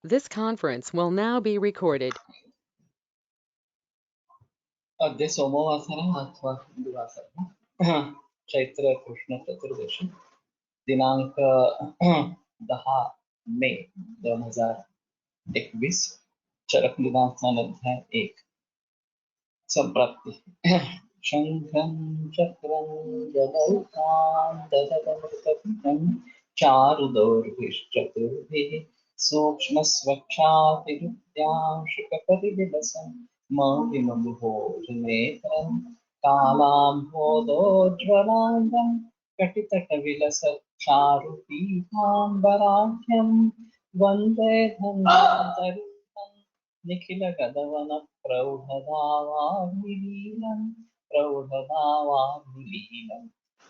This conference will now be recorded. अद्य सोमवासरः अथवा हिन्दुवासरः चैत्र कृष्ण चतुर्दशी दिनांक 10 मे 2021 चरक निदान स्नान अध्याय 1 संप्राप्ति शंखं चक्रं गदैर्कां दशदमृतघ्नं चारुदौर्भिश्चतुर्भिः सूक्ष्मस्वच्छातिरुद्यां मौलिमभोजनेत्रं कालाम्भोदोज्ज्वलाङ्गं कटितटविलसच्चारुपीताम्बराढ्यं वन्दे धन्वन्तरितं प्रौढदावाग्निलीलं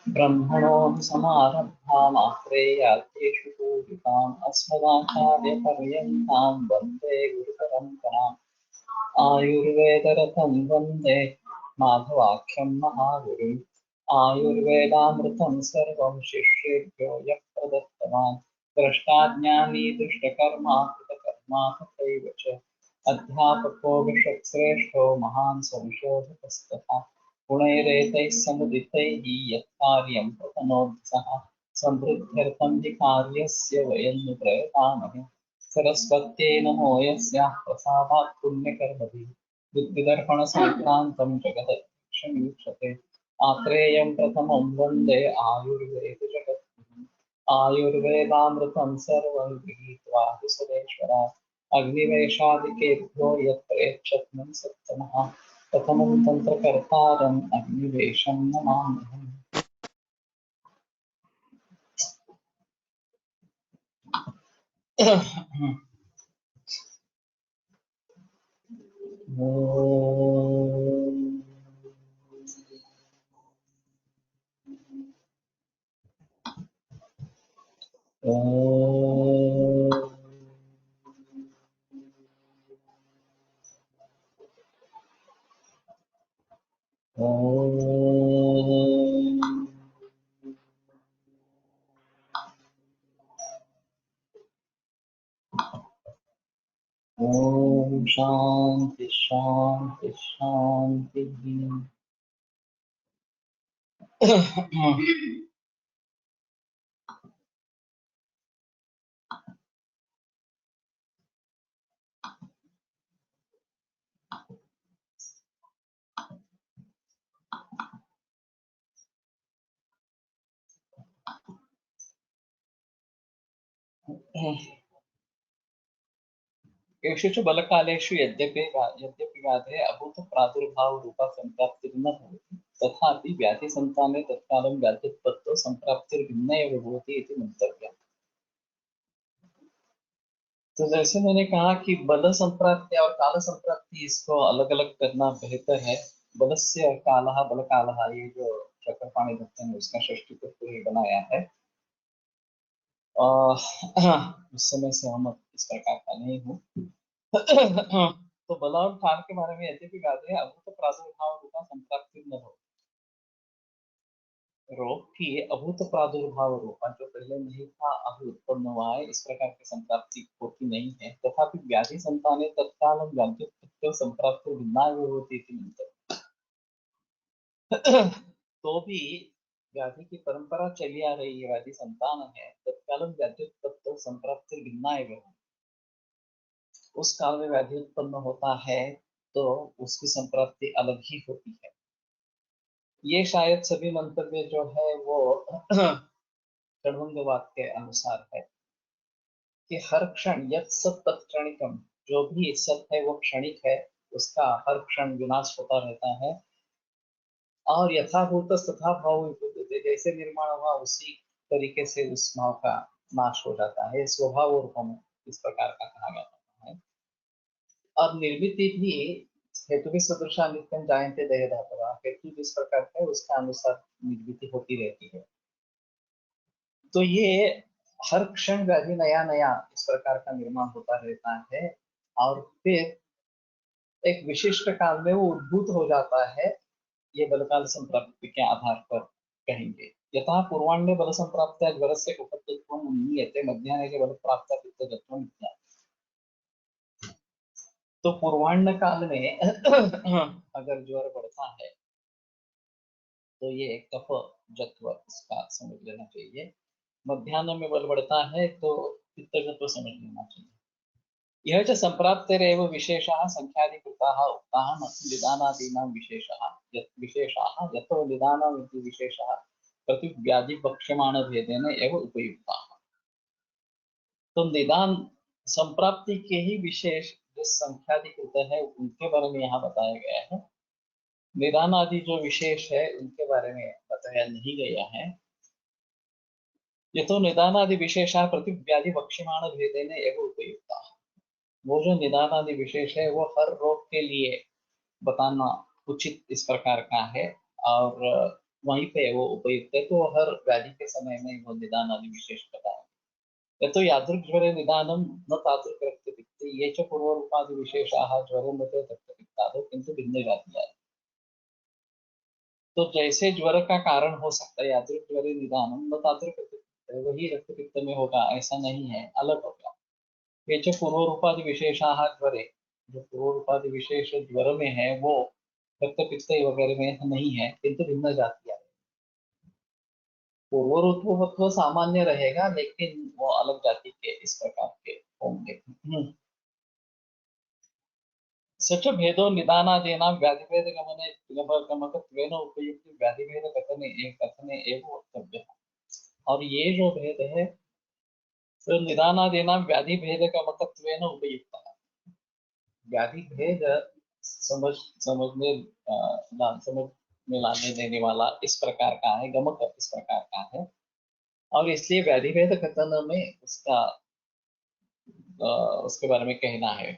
ब्रह्मणो समारम्भामात्रेयाद्येषु पूजिताम् अस्मदाचार्यपर्यन्तां वन्दे गुरुपरम्पराम् आयुर्वेदरतं वन्दे माधवाख्यं महागुरुम् आयुर्वेदामृतं सर्वं शिष्येभ्यो यः प्रदत्तवान् द्रष्टाज्ञानी दुष्टकर्मा कृतकर्मा तथैव च अध्यापको विषक्श्रेष्ठो महान् संशोधकस्तथा गुणैरेतैः समुदितैः यत्कार्यं प्रतनोत्सः समृद्ध्यर्थं हि कार्यस्य वयं नु प्रयतामहे सरस्वत्यै नमो यस्याः प्रसादात् पुण्यकर्मभिः बुद्धिदर्पणसङ्क्रान्तं जगदक्षमीक्षते आत्रेयं प्रथमं वन्दे आयुर्वेदजगद्गुरुम् आयुर्वेदामृतं सर्वं गृहीत्वा हि सुरेश्वरात् अग्निवेशादिकेभ्यो यत्प्रेक्षत्नं सत्तमः प्रथमं तन्त्रकर्तारम् अग्निवेशं नमाम्यहम्। ओम शांति शांति शांति। येषु बलकालेषु यद्यपि व्याधे अभूत प्रादुर्भाव रूपा संप्राप्तिर्न भवति तथापि व्याधि संताने तत्कालं व्याध्युत्पत्तौ संप्राप्तिर्भिन्ना एव भवति इति मंतव्यम्। तो जैसे मैंने कहा कि बल संप्राप्ति और काल संप्राप्ति इसको अलग अलग करना बेहतर है। बलस्य और कालः बल कालः ये जो चक्रपाणि दत्त ने उसका षष्ठी तत्व ही बनाया है। उस समय से हम इस प्रकार का नहीं हूँ। तो बल और काल के बारे में यद्यपि व्याधि अभूत प्रादुर्भाव रूपा संप्राप्ति न हो, रोग की अभूत प्रादुर्भाव रूपा जो पहले नहीं था अभी उत्पन्न हुआ है, इस प्रकार की संप्राप्ति होती नहीं है। तथापि व्याधि संताने तत्काल व्याधि संप्राप्ति भिन्ना होती थी। तो भी व्याधि की परंपरा चली आ रही है, व्याधि संतान है तत्काल व्याधि संप्राप्ति भिन्ना एवं उस काल में व्याधि उत्पन्न होता है तो उसकी संप्राप्ति अलग ही होती है। ये शायद सभी मंतव्य जो है वो षड्भंगवाद के अनुसार है कि हर क्षण यत् सत तत्क्षणिकम, जो भी सत है वो क्षणिक है, उसका हर क्षण विनाश होता रहता है। और यथाभूत तथा भाव विपरीत, जैसे निर्माण हुआ उसी तरीके से उस भाव का नाश हो जाता है। स्वभाव और गुण इस प्रकार का कहा जाता है। और निर्मित भी हेतु भी सदृशा नित्यं जायन्ते देह धातवः, हेतु जिस प्रकार का है उसका अनुसार निर्मित होती रहती है। तो ये हर क्षण व्याधि नया नया इस प्रकार का निर्माण होता रहता है और फिर एक विशिष्ट काल में वो उद्भूत हो जाता है। ये बलकाल संप्राप्ति के आधार पर कहेंगे। यथा पूर्वाण्य बल संप्राप्त्या ज्वरस्य उपपत्तित्वं उन्नीयते मध्याह्ने च बल प्राप्त्या पित्तजत्वम् इत्यादि। तो पूर्वाह्न काल में अगर ज्वर बढ़ता है तो ये कफ जत्व इसका समझ लेना चाहिए। मध्याह्न में बल बढ़ता है तो पित्तजत्व समझ लेना चाहिए। यह च संप्राप्तेरेव विशेषाः संख्यादिकृताः उक्ताः न तु निदानादीनां विशेषाः यतो निदानम् इति विशेषः प्रतिव्याधिवक्ष्यमाणभेदेन एव उपयुक्ताः। तो निदान संप्राप्ति के ही विशेष जो संख्यादिकृत है उनके बारे में यहाँ बताया गया है। निदान आदि जो विशेष है उनके बारे में बताया नहीं गया है। यतो निदान आदि विशेषः प्रतिव्याधिवक्ष्यमाणभेदेन एव उपयुक्ताः। वो जो निदान आदि विशेष है वो हर रोग के लिए बताना उचित इस प्रकार का है और वहीं पे वो उपयुक्त है। तो हर व्याधि के समय में वो निदान आदि विशेष बताया। तो यादृक् ज्वरे निदानम न तादृक् रक्तपित्ते ये च पूर्वरूपादि विशेषाः ज्वरे न ते रक्तपित्तादौ किंतु भिन्न जातीयाः। तो जैसे ज्वर का कारण हो सकता है यादृक् ज्वरे निदानम न तादृक् रक्तपित्ते वही रक्तपित्त में होगा ऐसा नहीं है, अलग होगा। ये जो पूर्वरूपादि विशेषाः ज्वरे, जो पूर्वरूपादि विशेष ज्वर में है वो रक्त पित्त वगैरह में नहीं है किंतु भिन्न जातीय है। पूर्वरूपत्व सामान्य रहेगा लेकिन वो अलग जाति के इस प्रकार के होंगे। सच भेदो निदानादीनां व्याधिभेद गमने गमकत्वेन उपयुक्त व्याधिभेद कथने एव वक्तव्यः। और ये जो भेद है तो निदानादीनां व्याधिभेद गमकत्वेन उपयुक्त है। व्याधि भेद समझने समझ में लाने देने वाला इस प्रकार का है, गमक इस प्रकार का है और इसलिए व्याधि भेद कथन में उसके बारे में कहना है।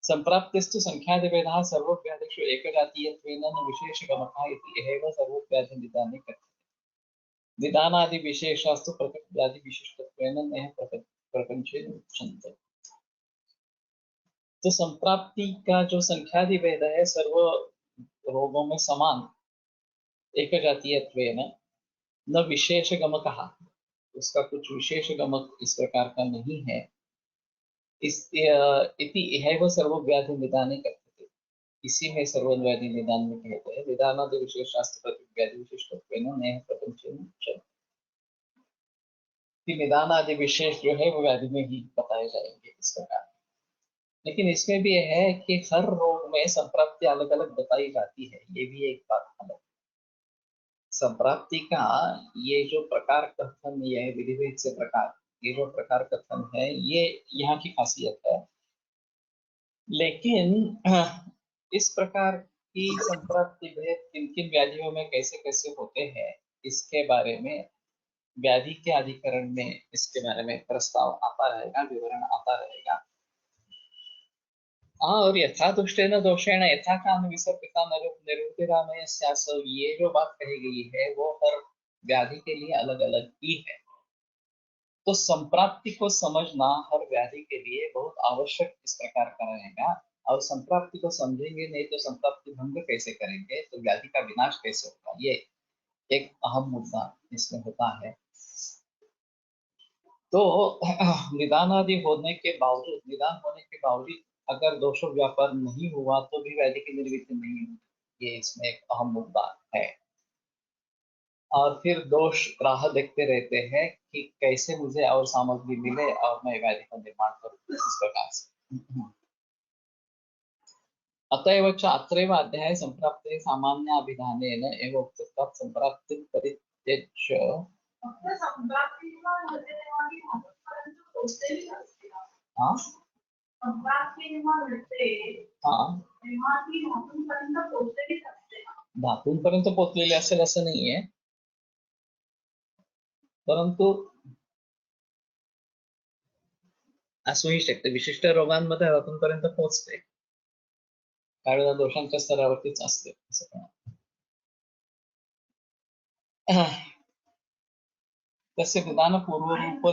संप्राप्तिस्तु संख्यादिभेदः सर्वव्याधिषु एकजातीयत्वेन न विशेषगमकः इति एव सर्वव्याधिनिदाने कथ्यते। निदानादि विशेषास्तु पृथक् व्याधि विशिष्टत्वेन न प्रपंचेन उच्यन्ते। तो संप्राप्ति का जो संख्यादि भेद है सर्व रोगों में समान एक जातीयत्वेन न विशेष गमकः, उसका कुछ विशेष गमक इस प्रकार का नहीं है। इस इति इहैव सर्वव्याधि निदाने कथ्यते, इसी में सर्वव्याधि निदान में कहते हैं। निदानादि विशेष शास्त्र व्याधि विशिष्टत्वेन नेह प्रपंचेन उच्यते। निदान आदि विशेष जो है वो व्याधि में ही बताए जाएंगे इस प्रकार। लेकिन इसमें भी है कि हर रोग में संप्राप्ति अलग अलग बताई जाती है, ये भी एक बात अलग। संप्राप्ति का ये जो प्रकार कथन, ये विधिभेद से प्रकार, ये जो प्रकार कथन है ये यहाँ की खासियत है। लेकिन इस प्रकार की संप्राप्ति भेद किन किन व्याधियों में कैसे कैसे होते हैं इसके बारे में व्याधि के अधिकरण में इसके बारे में प्रस्ताव आता रहेगा, विवरण आता रहेगा। और यथा दुष्टेन दोषेण यथा काम विसर्पिता निरुक्तिरामय स्यासौ, ये जो बात कही गई है वो हर व्याधि के लिए अलग अलग ही है। तो संप्राप्ति को समझना हर व्याधि के लिए बहुत आवश्यक इस प्रकार का रहेगा। और संप्राप्ति को समझेंगे नहीं तो संप्राप्ति भंग कैसे करेंगे, तो व्याधि का विनाश कैसे होगा, ये एक अहम मुद्दा इसमें होता है। तो निदान आदि होने के बावजूद, निदान होने के बावजूद अगर दोष व्यापार नहीं हुआ तो भी व्याधि की निर्वृत्ति नहीं होती, ये इसमें एक अहम मुद्दा है। और फिर दोष राह देखते रहते हैं कि कैसे मुझे और सामग्री मिले और मैं व्याधि का निर्माण करूं इस प्रकार से। अतएव च अत्रैव अध्याये संप्राप्ते सामान्य अभिधानेन एव उक्तत्वात् संप्राप्तिं परित्यज्य हाँ धातूंपर्यंत पोहोचलेले असेल असं नाहीये, परंतु असूही शकते। विशिष्ट रोगांमध्ये धातूंपर्यंत पोहोचते, काही वेळा दोषांच्या स्तरावरतीच असते असं पण। तस्य निदान पूर्वरूप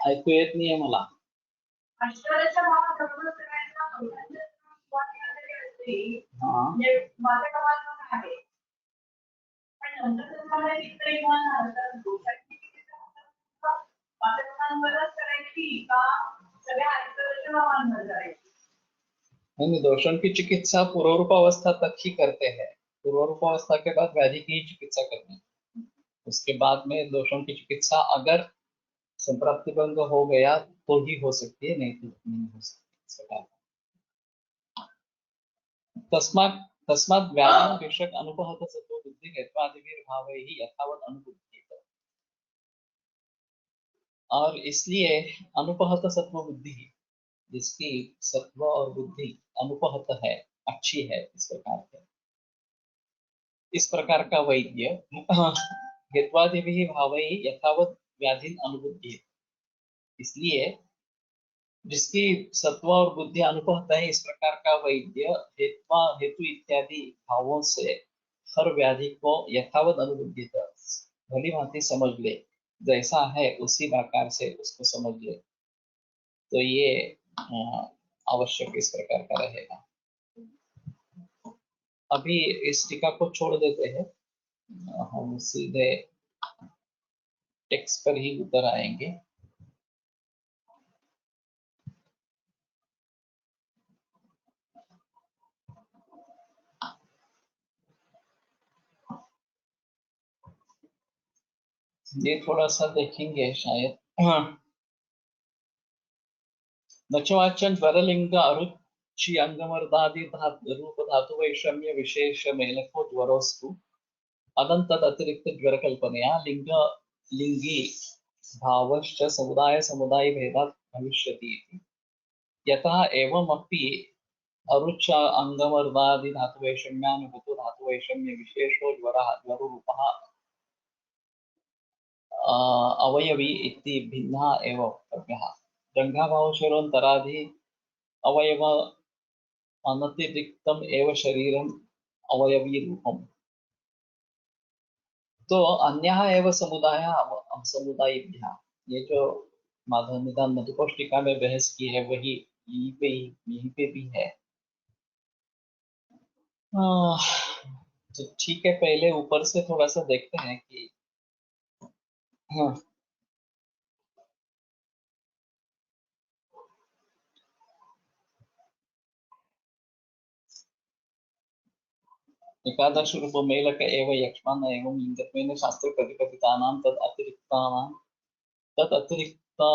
ऐकू येत नाहीये मला। हाँ नहीं, दोषों की चिकित्सा पूर्वरूपावस्था तक ही करते हैं। पूर्वरूपावस्था के बाद व्याधि की ही चिकित्सा करनी है। उसके बाद में दोषों की चिकित्सा अगर संप्राप्ति भंग हो गया तो ही हो सकती है, नहीं तो नहीं हो सकती इस प्रकार। तस्मात् तस्मात् व्याधिं विषक अनुपहत सत्व बुद्धि हेत्वादिभिर्भावैः यथावत् अनुबुद्धि। और इसलिए अनुपहत सत्व बुद्धि, जिसकी सत्व और बुद्धि अनुपहत है, अच्छी है, इस प्रकार का वैद्य हेत्वादिभिः भावैः यथावत् व्याधिन अनुबुद्धि। इसलिए जिसकी सत्व और बुद्धि अनुपहत है, इस प्रकार का वैद्य हेतु इत्यादि भावों से हर व्याधि को यथावत अनुबुद्धित, भली भांति समझ ले, जैसा है उसी प्रकार से उसको समझ ले, तो ये आवश्यक इस प्रकार का रहेगा। अभी इस टीका को छोड़ देते हैं, हम सीधे टेक्स्ट पर ही उतर आएंगे। ये थोड़ा सा देखेंगे शायद। नचवाचन ज्वरलिंग अरुचि अंगमर्दादि रूप धातु वैषम्य विशेष मेलको ज्वरोस्तु अनंतद अतिरिक्त ज्वर कल्पनया लिंग लिंगी भावश्च समुदाय समुदाय भेदात् भविष्यति इति। यतः एवमपि अरुच अंगमर्दादि धातु वैषम्यानुभूतो धातु वैषम्य विशेषो ज्वरः ज्वररूपः अवयवी इति भिन्ना एव वक्तव्यः। जंघाभावशरोन्तरादि अवयव अनतिरिक्तम एव शरीरम अवयवी रूपम। तो अन्यः एव समुदाय समुदायिभ्यः, ये जो माधव निदान मधुकोष्टिका में बहस की है वही यहीं पे भी है। तो ठीक है, पहले ऊपर से थोड़ा सा देखते हैं कि हाँ, एकादश रूप मेलक एव यक्ष्मान एवं लिंगत्वेन शास्त्र प्रतिपदितानां तद अतिरिक्ता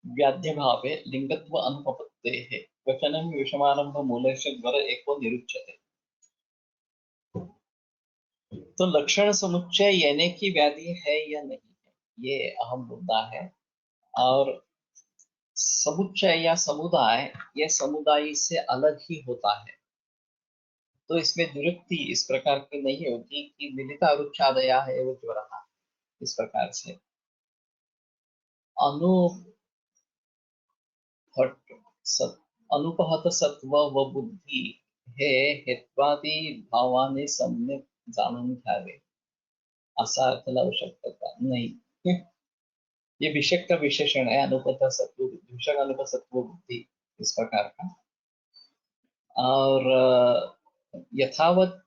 व्याध्य भावे लिंगत्व अनुपपत्तेः वचनं विषमारंभ मूलस्य ज्वर एको निरुच्यते। तो लक्षण समुच्चय यानी कि व्याधि है या नहीं है, ये अहम मुद्दा है। और समुच्चय या समुदाय, ये समुदाय से अलग ही होता है, तो इसमें निरुक्ति इस प्रकार की नहीं होती कि मिलिता रुच्छादया है वो ज्वर, इस प्रकार से अनुपहत सत्व व बुद्धि हे हेत्वादी भावाने सम्यक जाणून घ्यावे, असा अर्थ लावू शकता नाही। ये विषय का विशेषण है, अनुपहत सत्व विषय अनुपहत सत्व बुद्धि इस प्रकार का। और यथावत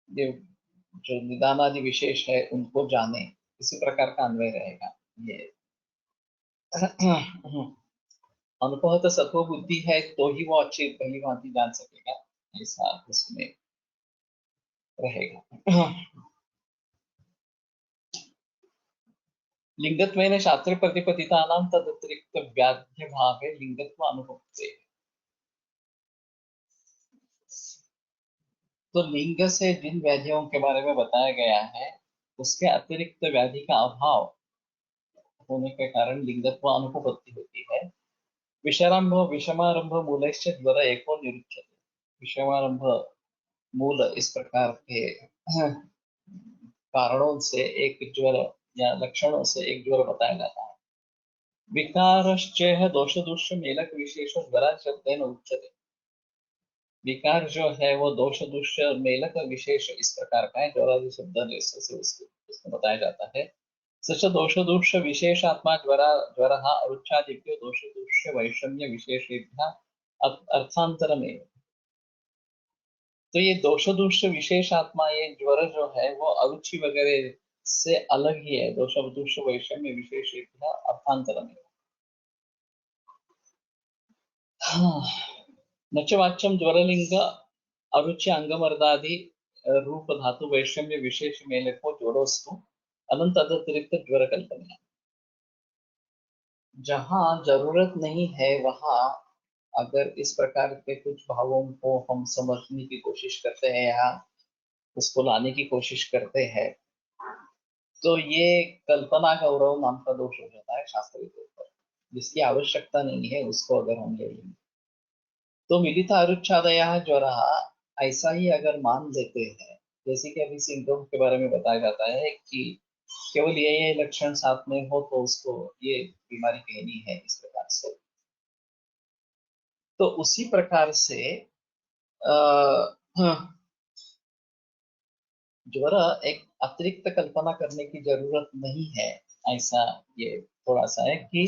जो निदान आदि विशेष है उनको जाने, इसी प्रकार का अन्वय रहेगा। ये अनुपहत सत्व बुद्धि है तो ही वो अच्छी पहली भांति जान सकेगा, ऐसा उसमें रहेगा। लिंगत्वेन शास्त्र प्रतिपदितानां तदतिरिक्त व्याध्य भावे लिंगत्व अनुभवते। तो लिंग से जिन व्याधियों के बारे में बताया गया है उसके अतिरिक्त व्याधि का अभाव होने के कारण लिंगत्व अनुपपत्ति होती है। विषारंभ विषमारंभ मूलश्च ज्वर एको निरुच्यते। विषमारंभ मूल इस प्रकार के कारणों से एक ज्वर या लक्षणों से एक ज्वर बताया जाता है। विकारश्चेह दोष दुष्ट मेलक विशेष ज्वरा शब्देन उच्यते। विकार जो है वो दोष दुष्ट और मेलक विशेष इस प्रकार का है, ज्वरादि शब्द से उसको बताया जाता है। सच दोषदूष्य विशेषात्मा ज्वरः अरुच्छादिभ्यो दोषदूष्य वैषम्य विशेषेभ्यः अर्थांतरमेव। तो ये दोषदूष्य विशेषात्मा, ये ज्वर जो है वो अरुचि वगैरह से अलग ही है। दोषदूष्य वैषम्य विशेषेभ्यः अर्थांतरमेव। हाँ। न च वाच्यं ज्वरलिंग अरुचि अंगमर्दादि रूप धातु वैषम्य विशेष मेलको ज्वरोस्तु अनंत अतिरिक्त ज्वर कल्पना। जहाँ जरूरत नहीं है वहाँ अगर इस प्रकार के कुछ भावों को हम समझने की कोशिश करते हैं या उसको लाने की कोशिश करते हैं, तो ये कल्पना गौरव नाम का दोष हो जाता है शास्त्रीय तौर पर, जिसकी आवश्यकता नहीं है उसको अगर हम ले लेंगे। तो मिलिता अरुच्छादयः ज्वरः, ऐसा ही अगर मान लेते हैं, जैसे कि अभी सिम्टम के बारे में बताया जाता है कि केवल ये लक्षण साथ में हो तो उसको ये बीमारी कहनी है, इस प्रकार से। तो उसी प्रकार से ज्वर एक अतिरिक्त कल्पना करने की जरूरत नहीं है, ऐसा ये थोड़ा सा है कि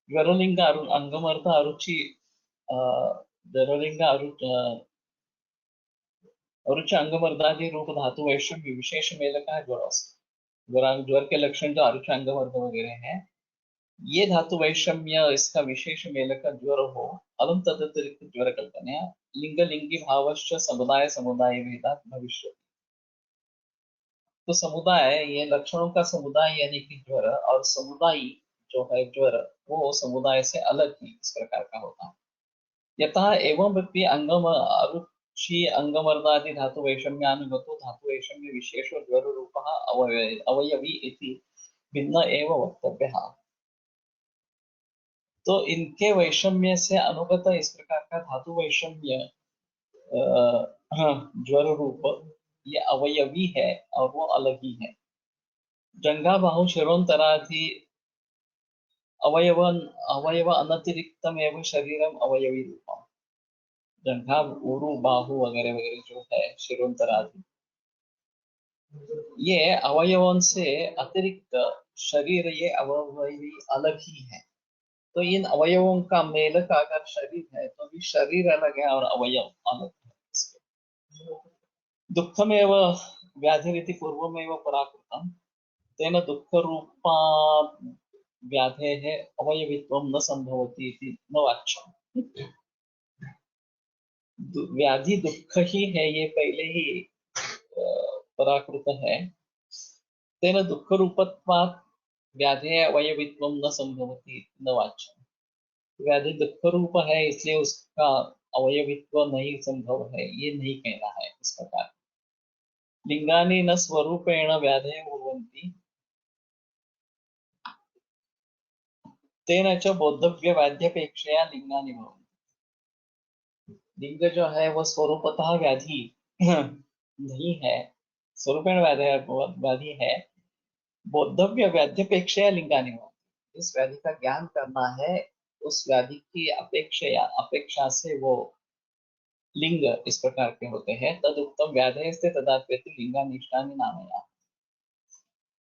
ज्वरलिंग अंगमर्थ अरुचि ज्वरलिंग अरुच अंगमर्दादि रूप धातु वैषम्य विशेष मेल का ज्वर। ज्वर के लक्षण जो अरुच अंगमर्द वगैरह है, ये धातु वैषम्य इसका विशेष मेल का ज्वर हो, अलम तदतिरिक्त ज्वर कल्पना लिंग लिंगी भावश्च समुदाय समुदाय भेदा भविष्य। तो समुदाय, ये लक्षणों का समुदाय यानी कि ज्वर, और समुदायी जो है ज्वर, वो समुदाय से अलग ही इस प्रकार का होता है। यतः एवं व्यक्ति अंगम अरुचि अंगमर्दादि धातु वैषम्यानुगतो धातु वैषम्य विशेषो ज्वर रूपः अवयवी इति भिन्न एव वक्तव्यः। तो इनके वैषम्य से अनुगत इस प्रकार का धातु वैषम्य ज्वर रूप ये अवयवी है और वो अलग ही है। जंघा बाहु शिरोंतरादि अवयव अवयव अनतिरिक्तमेव शरीरम अवयवी रूपम। जंघा ऊरु बाहु वगैरह वगैरह जो है शिरोंतरादि, ये अवयवों से अतिरिक्त शरीर, ये अवयवी अलग ही है। तो इन अवयवों का मेल का अगर शरीर है तो भी शरीर अलग है और अवयव अलग है। दुःखमेव व्याधिरिति पूर्वमेव पराकृतम् तेन दुःख रूपा व्याधेः अवयवित्वं न संभवति इति न वाच्यम्। व्याधि दुःख ही है, ये पहले ही पराकृत है। तेन दुःख रूपत्वात् व्याधेः अवयवित्वं न संभवति इति न वाच्यम्। व्याधि दुःख रूप है इसलिए उसका अवयवित्व नहीं संभव है, ये नहीं कहना है इस प्रकार। लिंगानि न स्वरूपेण व्याधेः भवन्ति तेन च बोद्धव्य व्याध्यपेक्षया लिंगानि भवन्ति। लिंग जो है वो स्वरूपतः व्याधि नहीं है, स्वरूपेण व्याधि है। बोद्धव्य व्याध्यपेक्षया लिंगानि भवन्ति, इस व्याधि का ज्ञान करना है, उस व्याधि की अपेक्षा से वो लिंग इस प्रकार के होते हैं। तद उत्तम व्याधेस्ते तदात्वेति लिंगानिष्टानि नामया।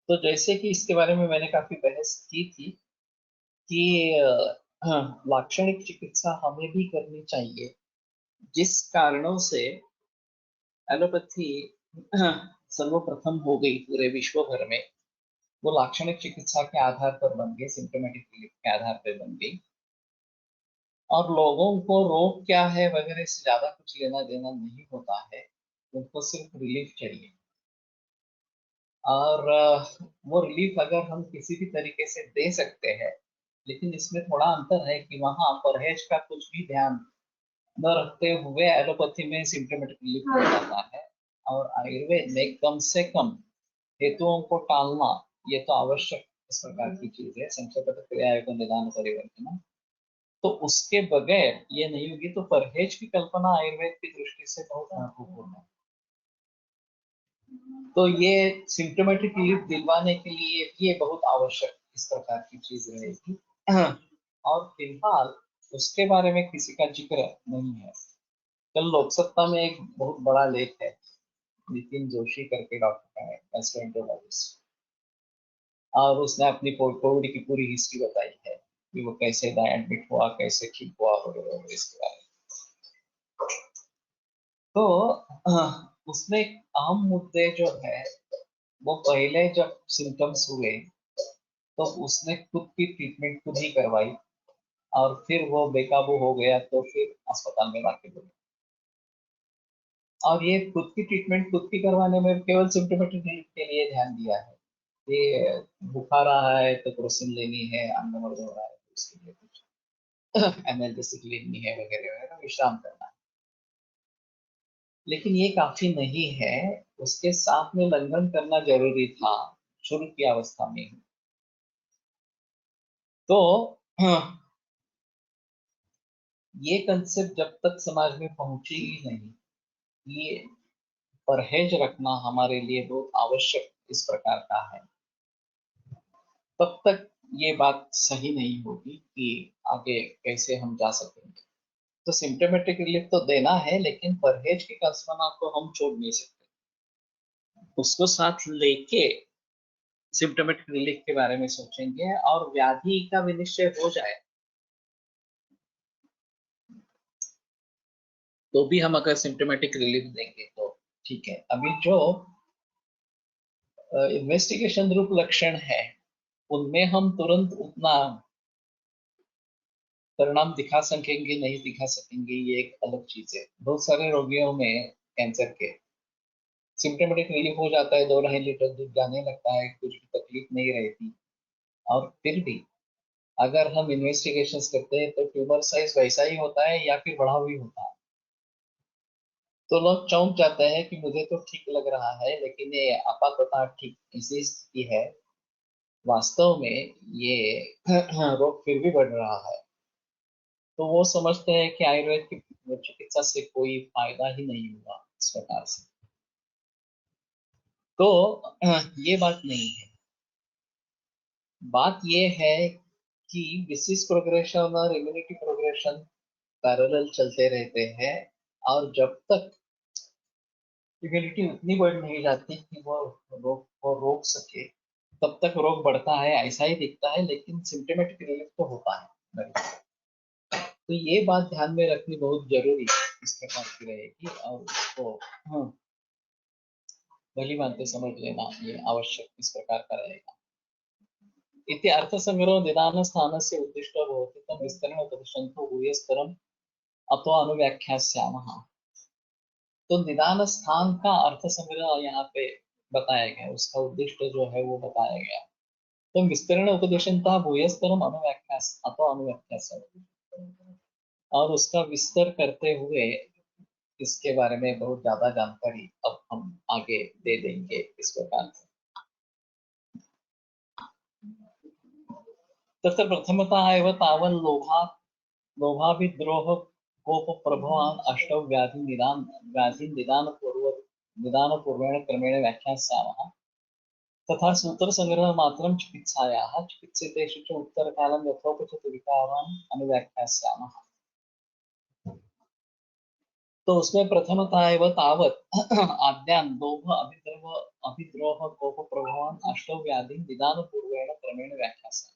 तो जैसे कि इसके बारे में मैंने काफी बहस की थी कि लाक्षणिक चिकित्सा हमें भी करनी चाहिए। जिस कारणों से एलोपैथी सर्वप्रथम हो गई पूरे विश्व भर में, वो लाक्षणिक चिकित्सा के आधार पर बन गई, सिम्टोमेटिक रिलीफ के आधार पर बन गई, और लोगों को रोग क्या है वगैरह से ज्यादा कुछ लेना देना नहीं होता है, उनको सिर्फ रिलीफ चाहिए। और वो रिलीफ अगर हम किसी भी तरीके से दे सकते हैं, लेकिन इसमें थोड़ा अंतर है कि वहाँ परहेज का कुछ भी ध्यान न रखते हुए एलोपैथी में सिम्टोमेटिक रिलीफ हो जाता है, और आयुर्वेद में कम से कम हेतुओं को टालना ये तो आवश्यक इस प्रकार की चीज है। संक्षेपतः क्रिया को निदान परिवर्तन, तो उसके बगैर ये नहीं होगी। तो परहेज की कल्पना आयुर्वेद की दृष्टि से बहुत महत्वपूर्ण है। तो ये सिम्टोमेटिक रिलीफ दिलवाने के लिए ये बहुत आवश्यक इस प्रकार की चीज रहेगी। और फिलहाल उसके बारे में किसी का जिक्र नहीं है। कल लोकसत्ता में एक बहुत बड़ा लेख है नितिन जोशी करके डॉक्टर है, गैस्ट्रोएंटरोलॉजिस्ट, और उसने अपनी कोविड की पूरी हिस्ट्री बताई है कि वो कैसे एडमिट हुआ, कैसे ठीक हुआ वगैरह वगैरह इसके बारे में। तो उसमें एक अहम मुद्दे जो है, वो पहले जब सिम्टम्स हुए तो उसने खुद की ट्रीटमेंट खुद ही करवाई, और फिर वो बेकाबू हो गया तो फिर अस्पताल में लाके बोले। और ये खुद की ट्रीटमेंट खुद की करवाने में केवल सिम्टोमेटिक रिलीफ के लिए ध्यान दिया है। ये बुखार रहा है तो क्रोसिन लेनी है, अंग दर्द हो रहा है तो उसके लिए कुछ एनाल्जेसिक लेनी है वगैरह वगैरह, विश्राम करना है। लेकिन ये काफी नहीं है, उसके साथ में लंघन करना जरूरी था शुरू की अवस्था में ही। तो ये कंसेप्ट जब तक समाज में पहुंची ही नहीं, ये परहेज रखना हमारे लिए बहुत आवश्यक इस प्रकार का है, तब तक ये बात सही नहीं होगी कि आगे कैसे हम जा सकेंगे। तो सिम्टोमेटिक रिलीफ तो देना है, लेकिन परहेज की कल्पना को हम छोड़ नहीं सकते, उसको साथ लेके सिम्टोमेटिक रिलीफ के बारे में सोचेंगे। और व्याधि का विनिश्चय हो जाए तो भी हम अगर सिम्टोमेटिक रिलीफ देंगे तो ठीक है। अभी जो इन्वेस्टिगेशन रूप लक्षण है, उनमें हम तुरंत उतना परिणाम दिखा सकेंगे नहीं दिखा सकेंगे, ये एक अलग चीज है। बहुत सारे रोगियों में कैंसर के सिम्टोमेटिक रिलीफ हो जाता है, 2-2.5 लीटर दूध जाने लगता है, कुछ भी तकलीफ नहीं रहती, और फिर भी अगर हम इन्वेस्टिगेशंस करते हैं तो ट्यूमर साइज वैसा ही होता है या फिर बढ़ा हुई होता है। तो लोग चौंक जाते हैं कि मुझे तो ठीक लग रहा है, लेकिन ये आपाततः ठीक ऐसी स्थिति है, वास्तव में ये रोग फिर भी बढ़ रहा है। तो वो समझते हैं कि आयुर्वेद की चिकित्सा से कोई फायदा ही नहीं हुआ इस प्रकार से। तो ये बात नहीं है। बात ये है कि डिसीज प्रोग्रेशन और इम्यूनिटी प्रोग्रेशन पैरेलल चलते रहते हैं, और जब तक इम्यूनिटी उतनी बढ़ नहीं जाती कि वो रोग को रोक सके, तब तक रोग बढ़ता है ऐसा ही दिखता है, लेकिन सिम्टोमेटिक रिलीफ तो होता है मरीज को। तो ये बात ध्यान में रखनी बहुत जरूरी इस प्रकार की रहेगी, और उसको भली भांति समझ लेना ये आवश्यक इस प्रकार का रहेगा। इति अर्थसंग्रह निदानस्थानस्य उद्दिष्टो भवति तं विस्तरेण उपदिशन्तो भूयस्तरम् अथवा अनुव्याख्यास्यामः। तो निदान स्थान का अर्थ संग्रह यहाँ पे बताया गया, उसका उद्देश्य जो है वो बताया गया। तो विस्तरण उपदेशनता भूयस्तरम अनुव्याख्यास अथवा अनुव्याख्यास, और उसका विस्तार करते हुए इसके बारे में बहुत ज्यादा जानकारी अब हम आगे दे देंगे इस प्रकार से। तत्र प्रथमतः एव तावन् लोभाभिद्रोह कोप प्रभवान अष्टौ व्याधि निदान पूर्वेण क्रमेण व्याख्यास्यामः। तथा सूत्र संग्रह मात्रं चिकित्सायाः चिकित्सितेषु च उत्तरकालं यथोपचित विकारान् अनुव्याख्यास्यामः। तो उसमें प्रथमतः एव तावत् आद्यान् अभिद्रोह कोप प्रभवान अष्टौ व्याधि निदान पूर्वेण क्रमेण व्याख्यास्यामः।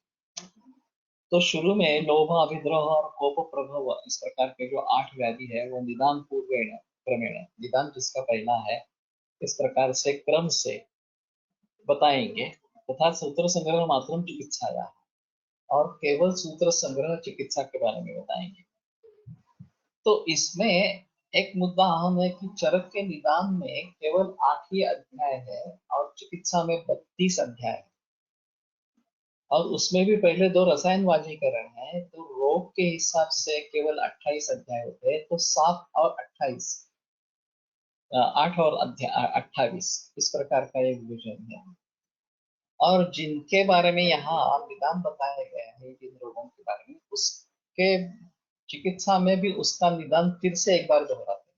तो शुरू में लोभ, अभिद्रोह और कोप प्रभव इस प्रकार के जो 8 व्याधि है, वो निदान पूर्वेण क्रमेण, निदान जिसका पहला है, इस प्रकार से क्रम से बताएंगे। तथा सूत्र संग्रह मात्रम चिकित्साया, और केवल सूत्र संग्रह चिकित्सा के बारे में बताएंगे। तो इसमें एक मुद्दा अहम है कि चरक के निदान में केवल 8 ही अध्याय है और चिकित्सा में 32 अध्याय है, और उसमें भी पहले 2 रसायन वाजीकरण है, तो रोग के हिसाब से केवल 28 अध्याय होते हैं। तो 7 और 28, 8 और अध्याय 28 इस प्रकार का एक विजन है। और जिनके बारे में यहाँ निदान बताया गया है, जिन रोगों के बारे में, उसके चिकित्सा में भी उसका निदान फिर से एक बार दोहराते हैं।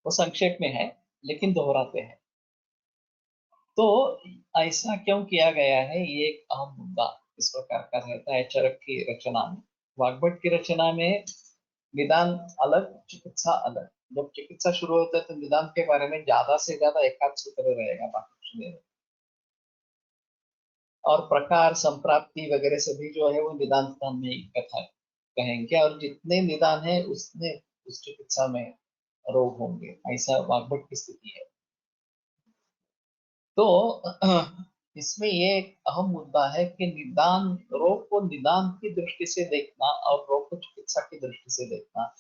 वो संक्षेप में है लेकिन दोहराते हैं। तो ऐसा क्यों किया गया है, ये एक अहम मुद्दा इस प्रकार का रहता है चरक की रचना में। वाग्भट की रचना में निदान अलग, चिकित्सा अलग, जब चिकित्सा शुरू होता है तो निदान के बारे में ज्यादा से ज्यादा एकाध सूत्र रहेगा, बाकी कुछ नहीं रहेगा। और प्रकार संप्राप्ति वगैरह सभी जो है वो निदान स्थान में ही कथा कहेंगे, और जितने निदान है उसने उस चिकित्सा में रोग होंगे, ऐसा वाग्भट की स्थिति है। तो इसमें ये एक अहम मुद्दा है कि निदान, रोग को निदान की दृष्टि से देखना और रोग को चिकित्सा की दृष्टि से देखना,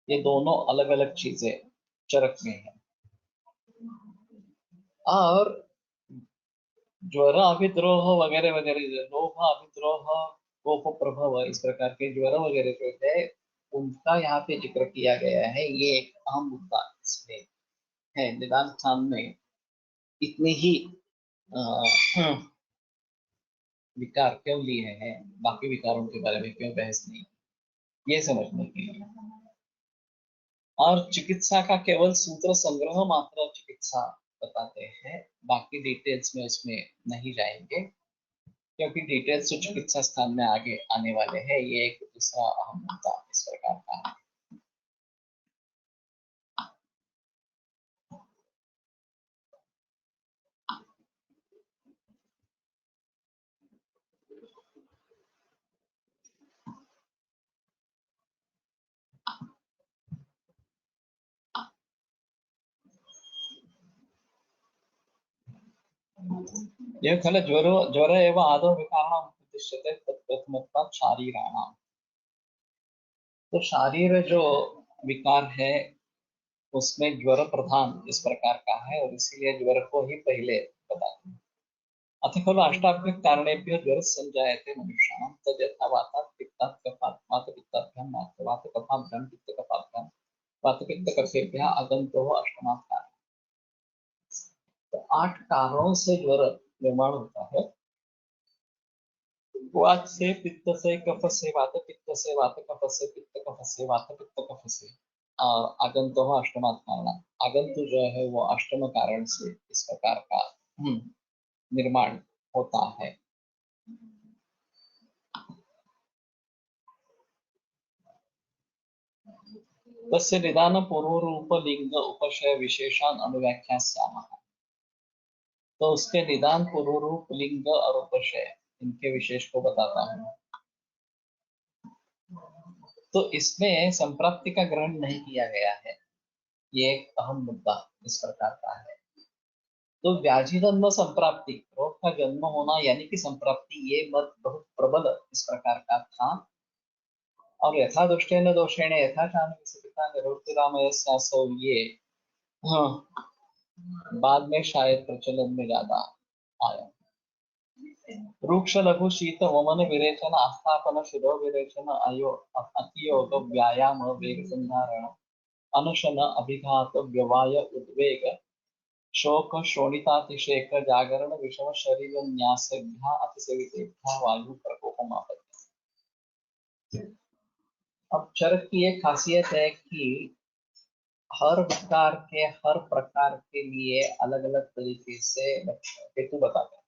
ये दोनों अलग अलग चीजें चरक में है। और ज्वर अभिद्रोह वगैरह वगैरह, लोभ अभिद्रोह, कोप प्रभव, इस प्रकार के ज्वर वगैरह जो है उनका यहाँ पे जिक्र किया गया है। ये एक अहम मुद्दा इसमें है। निदान स्थान में इतने ही विकार क्यों लिए हैं, बाकी विकारों के बारे में क्यों बहस नहीं, ये समझने के लिए। और चिकित्सा का केवल सूत्र संग्रह मात्र चिकित्सा बताते हैं, बाकी डिटेल्स में उसमें नहीं जाएंगे, क्योंकि डिटेल्स तो चिकित्सा स्थान में आगे आने वाले हैं। ये एक दूसरा अहम मुद्दा इस प्रकार का है। ये खल ज्वर ज्वर एवं आदौ विकाराणाम उद्दिश्यते तत्प्रथमत्वात् शारीराणाम। तो शारीर जो विकार है उसमें ज्वर प्रधान इस प्रकार का है, और इसीलिए ज्वर को ही पहले बताते हैं। अथ खलु अष्टाभ्यः कारणेभ्यः ज्वरः संजायते मनुष्याणां तद् यथा वातात् पित्तात् कफात् वातपित्ताभ्यां वातकफाभ्यां पित्तकफाभ्यां वातपित्तकफेभ्यः आगन्तोः अष्टमात् कारणात्। तो 8 कारणों से ज्वर निर्माण होता है। वात से, पित्त से, कफ से, वात पित्त से, वात कफ से, पित्त कफ से, वात पित्त कफ से, और आगंतो अष्टमात् कारणात्। आगंतु जो है वो अष्टम कारण से इस प्रकार का निर्माण होता है। तस्य निदान पूर्वरूप लिंग उपशय विशेषान अनुव्याख्यास्यामः। तो उसके निदान पूर्वरूप लिंग और उपशय, इनके विशेष को बताता हूँ। तो इसमें संप्राप्ति का ग्रहण नहीं किया गया है, ये एक अहम मुद्दा इस प्रकार का है। तो व्याधि जन्म संप्राप्ति, रोग का जन्म होना यानी कि संप्राप्ति, ये मत बहुत प्रबल इस प्रकार का था। और यथा दुष्टेन दोषेण यथा शान विसिता निरोक्तिरामयस्यासौ, ये बाद में शायद प्रचलन में ज्यादा आया। रुक्ष लघु शीत वमन विरेचन आस्थापन शिरो विरेचन अयो अतियोग व्यायाम वेग संधारण अनशन अभिघात व्यवाय उद्वेग शोक शोणितातिशेक जागरण विषम शरीर न्यासेभ्यः अतिसेवितेभ्यः वायु प्रकोपम आपत्ति। अब चरक की एक खासियत है कि हर विकार के हर प्रकार के लिए अलग अलग तरीके से हेतु बताते हैं।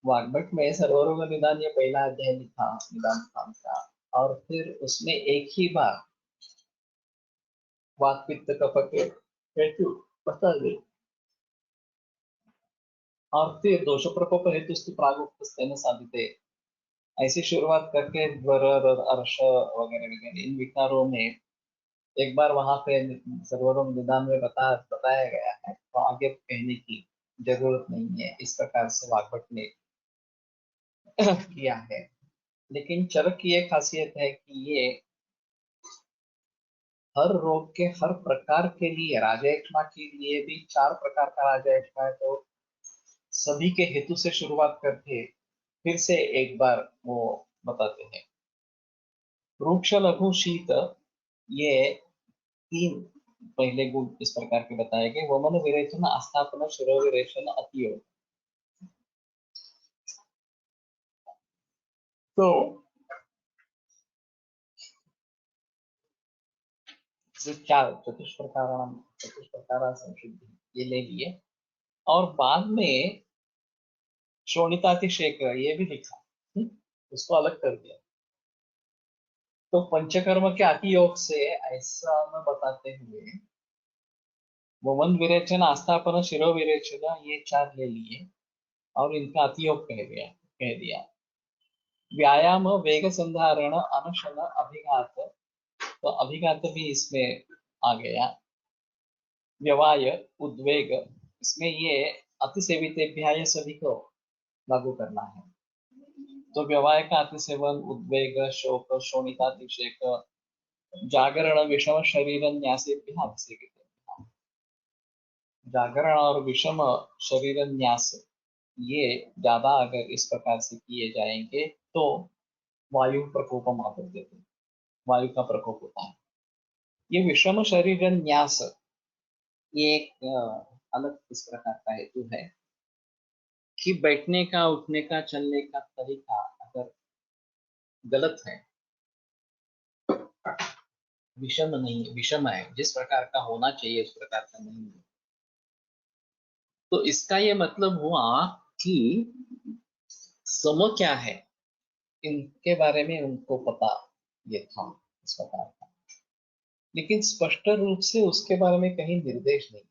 वाग्भट में सर्वरोग निदान ये पहला अध्याय लिखा निदान स्थान का, और फिर उसमें एक ही बार वात पित्त कफ के हेतु बता दे, और फिर दोष प्रकोप हेतु प्रागुक्त साधिते, ऐसी शुरुआत करके ज्वर अर्श वगैरह वगैरह इन विकारों में एक बार वहां पे सर्वरोग निदान में बताया गया है, तो आगे कहने की जरूरत नहीं है। इस प्रकार से वाग्भट ने किया है। लेकिन चरक की एक खासियत है कि ये हर रोग के हर प्रकार के लिए, राजयक्ष्मा के लिए भी 4 प्रकार का राजयक्ष्मा है, तो सभी के हेतु से शुरुआत करके फिर से एक बार वो बताते हैं। रुक्ष लघु शीत, ये 3 पहले गुण इस प्रकार के बताए गए। वमन विरेचन आस्थापन शिरो विरेचन अतियोग। तो चार चतुष्प्रकार संशुद्धि ये ले लिए, और बाद में शोणितातिशेक ये भी लिखा, उसको अलग कर दिया। तो पंचकर्म के अति योग से ऐसा न बताते हुए वमन विरेचन, आस्थापन, शिरो विरेचन ये 4 ले लिए और इनका अति योग कह दिया। व्यायाम, वेग संधारण, अनशन, अभिघात, तो अभिघात भी इसमें आ गया। व्यवाय, उद्वेग, इसमें ये अतिसेवितेभ्याय सभी को लागू करना है। तो व्यवाय का अतिसेवन, उद्वेग, शोक, शोणितातिशेक, जागरण, विषम शरीर न्यासेभ्यः अतिसेवितेभ्यः। जागरण और विषम शरीर न्यास ये ज्यादा अगर इस प्रकार से किए जाएंगे तो वायु प्रकोपम आते, वायु का प्रकोप होता है। ये विषम शरीर न्यास ये एक अलग इस प्रकार का हेतु है कि बैठने का, उठने का, चलने का तरीका अगर गलत है, विषम नहीं, विषम है, जिस प्रकार का होना चाहिए उस प्रकार का नहीं है, तो इसका ये मतलब हुआ कि सम क्या है इनके बारे में उनको पता ये था इस प्रकार का, लेकिन स्पष्ट रूप से उसके बारे में कहीं निर्देश नहीं।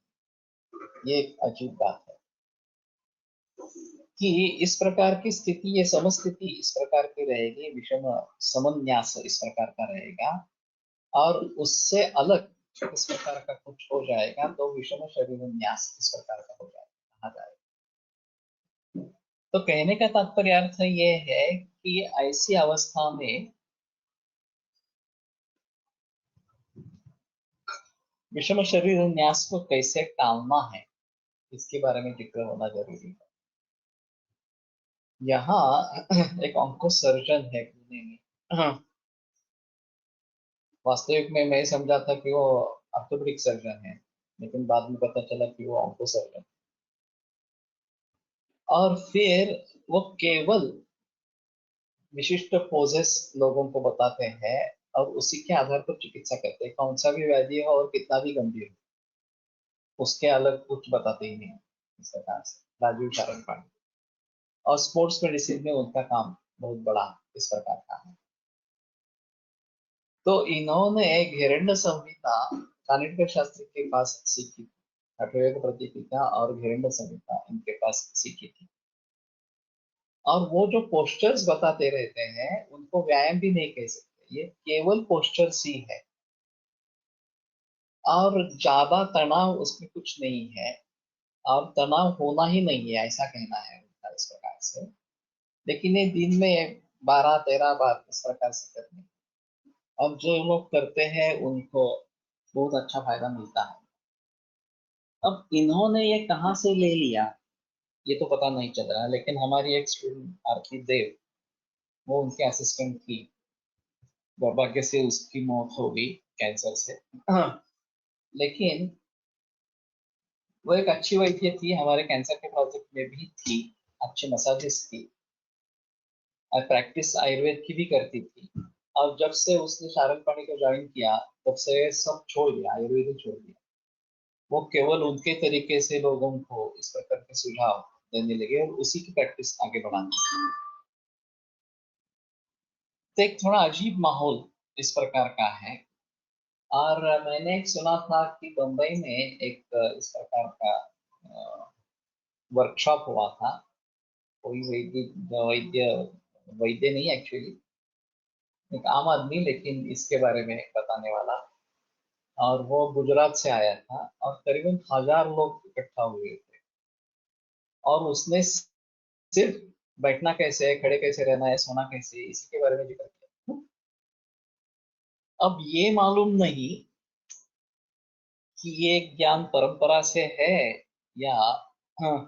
ये एक अजीब बात है कि इस प्रकार की स्थिति, ये समस्थिति इस प्रकार की रहेगी, विषम समन्यास इस प्रकार का रहेगा, और उससे अलग इस प्रकार का कुछ हो जाएगा तो विषम शरीर न्यास इस प्रकार का हो जाएगा, कहा जाएगा। तो कहने का तात्पर्य अर्थ ये है कि ऐसी अवस्था में विषम शरीर न्यास को कैसे टालना है इसके बारे में जिक्र होना जरूरी है। यहाँ एक ऑन्को सर्जन है पुणे में, वास्तविक में मैं समझा था कि वो ऑर्थोपेडिक सर्जन है, लेकिन बाद में पता चला कि वो ऑन्को सर्जन। और फिर वो केवल विशिष्ट पोजेस लोगों को बताते हैं और उसी के आधार पर चिकित्सा करते हैं, कौन सा भी व्याधि हो और कितना भी गंभीर हो, उसके अलग कुछ बताते ही नहीं। इस प्रकार से राजीव शारण पांडे, और स्पोर्ट्स मेडिसिन में उनका काम बहुत बड़ा इस प्रकार का है। तो इन्होंने हिरण्य संहिता चाणक्य शास्त्री के पास सीखी थी, हठयोग प्रतिपीठा और हिरण्य संहिता इनके पास सीखी थी। और वो जो पोस्चर्स बताते रहते हैं उनको व्यायाम भी नहीं कह सकते, ये केवल पोस्चर्स ही है और ज्यादा तनाव उसमें कुछ नहीं है, और तनाव होना ही नहीं है ऐसा कहना है उनका इस प्रकार से। लेकिन ये दिन में 12-13 बार इस प्रकार से करने, और जो लोग करते हैं उनको बहुत अच्छा फायदा मिलता है। अब इन्होंने ये कहाँ से ले लिया ये तो पता नहीं चल रहा, लेकिन हमारी एक स्टूडेंट आरती देव, वो उनके असिस्टेंट थी, दुर्भाग्य से उसकी मौत हो गई कैंसर से। लेकिन वो एक अच्छी वैद्य थी, हमारे कैंसर के प्रोजेक्ट में भी थी, अच्छी मसाजिस्ट थी और प्रैक्टिस आयुर्वेद की भी करती थी। और जब से उसने शारण पाणी को ज्वाइन किया तब से सब छोड़ दिया, आयुर्वेद ही छोड़ दिया। वो केवल उनके तरीके से लोगों को इस प्रकार के सुझाव देने लगे और उसी की प्रैक्टिस आगे बढ़ाने। तो एक थोड़ा अजीब माहौल इस प्रकार का है। और मैंने एक सुना था कि बंबई में एक इस प्रकार का वर्कशॉप हुआ था, कोई वैद्य वैद्य नहीं एक्चुअली, एक आम आदमी लेकिन इसके बारे में बताने वाला, और वो गुजरात से आया था और करीबन 1000 लोग इकट्ठा हुए थे, और उसने सिर्फ बैठना कैसे है, खड़े कैसे रहना है, सोना कैसे है, इसी के बारे में जिक्र किया। अब ये मालूम नहीं कि ये ज्ञान परंपरा से है या हाँ,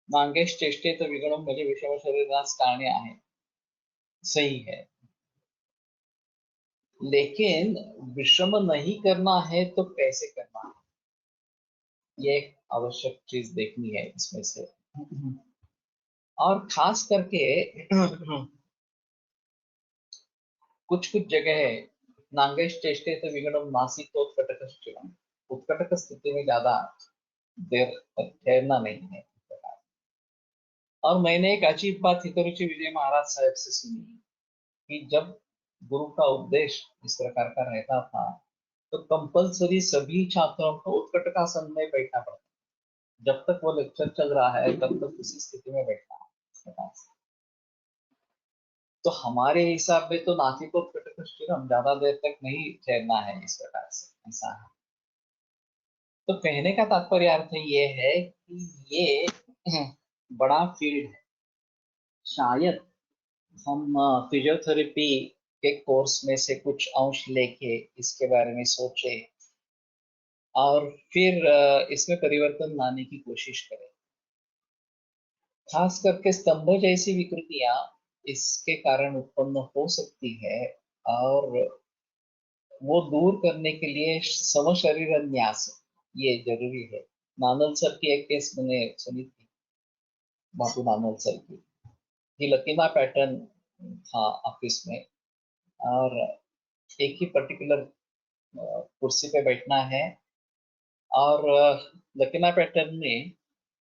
नांगेश चेष्टे तो विगणम म्हणजे विषम शरीरास टाळणे आहे, सही है। लेकिन विषम नहीं करना है तो कैसे करना है, ये एक आवश्यक चीज देखनी है इसमें से। और खास करके कुछ कुछ जगह है, नांगेश चेष्टे तो विगणम नासिक उत्कटक, उत्कटक स्थिति में ज्यादा देर तक ठहरना नहीं है। और मैंने एक अजीब बात हितरुचि विजय महाराज साहब से सुनी कि जब गुरु का उपदेश इस प्रकार का रहता था, तो कंपलसरी सभी छात्रों को उत्कटकासन में बैठना पड़ता, जब तक वो लेक्चर चल रहा है तब तक उसी स्थिति में बैठना है इस प्रकार से। तो हमारे हिसाब में तो नासिको उत्कटकस्थिरम, ज्यादा देर तक नहीं ठहरना है इस प्रकार से, ऐसा है। तो कहने का तात्पर्य अर्थ ये है कि ये बड़ा फील्ड है। शायद हम फिजियोथेरेपी के कोर्स में से कुछ अंश लेके इसके बारे में सोचे और फिर इसमें परिवर्तन लाने की कोशिश करें। खास करके स्तंभ जैसी विकृतियां इसके कारण उत्पन्न हो सकती है, और वो दूर करने के लिए समशरीर न्यास ये जरूरी है। नानल सर की एक केस मैंने सुनी थी, बापू नानल सर की। ये लकीमा पैटर्न था ऑफिस में, और एक ही पर्टिकुलर कुर्सी पे बैठना है, और लकीमा पैटर्न में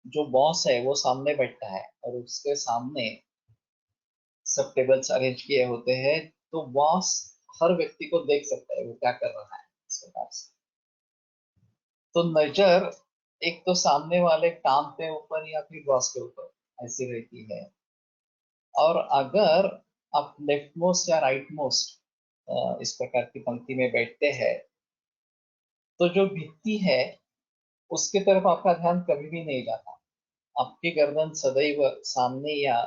जो बॉस है वो सामने बैठता है और उसके सामने सब टेबल्स अरेंज किए होते हैं, तो बॉस हर व्यक्ति को देख सकता है वो क्या कर रहा है इस प्रकार से। तो नजर एक तो सामने वाले काम पे ऊपर या फिर बॉस के ऊपर ऐसी रहती है, और अगर आप लेफ्ट मोस्ट या राइट मोस्ट इस प्रकार की पंक्ति में बैठते हैं, तो जो भित्ति है उसके तरफ आपका ध्यान कभी भी नहीं जाता। आपकी गर्दन सदैव सामने या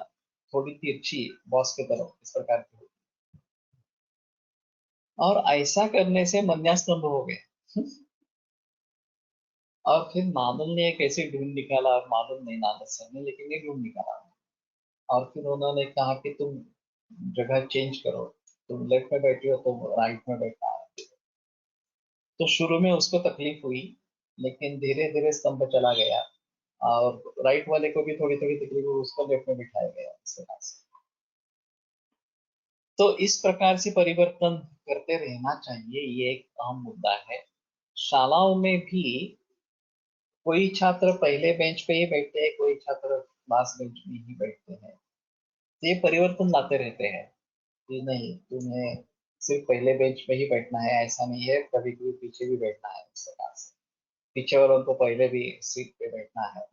थोड़ी तिरछी बॉस के तरफ इस प्रकार की होती है। और ऐसा करने से मन्यास्तंभ हो गए। और फिर नादल ने एक ऐसी ढूंढ निकाला, और मालूम नहीं नादल सर ने, लेकिन ये ढूंढ निकाला। और फिर उन्होंने कहा कि तुम जगह चेंज करो, तुम लेफ्ट में बैठी हो तो राइट में बैठना है। तो शुरू में उसको तकलीफ हुई, लेकिन धीरे धीरे स्तंभ चला गया, और राइट वाले को भी थोड़ी थोड़ी तकलीफ हुई, उसको लेफ्ट में बिठाया गया इस प्रकार से। तो इस प्रकार से परिवर्तन करते रहना चाहिए, ये एक अहम मुद्दा है। शालाओं में भी कोई छात्र पहले बेंच पे ही बैठते हैं, कोई छात्र लास्ट बेंच में ही बैठते हैं। तो ये परिवर्तन लाते रहते हैं कि नहीं, तुम्हें सिर्फ पहले बेंच पे ही बैठना है, ऐसा नहीं है, कभी कभी पीछे भी बैठना है इस प्रकार से। पीछे वालों को पहले भी सीट पे बैठना है।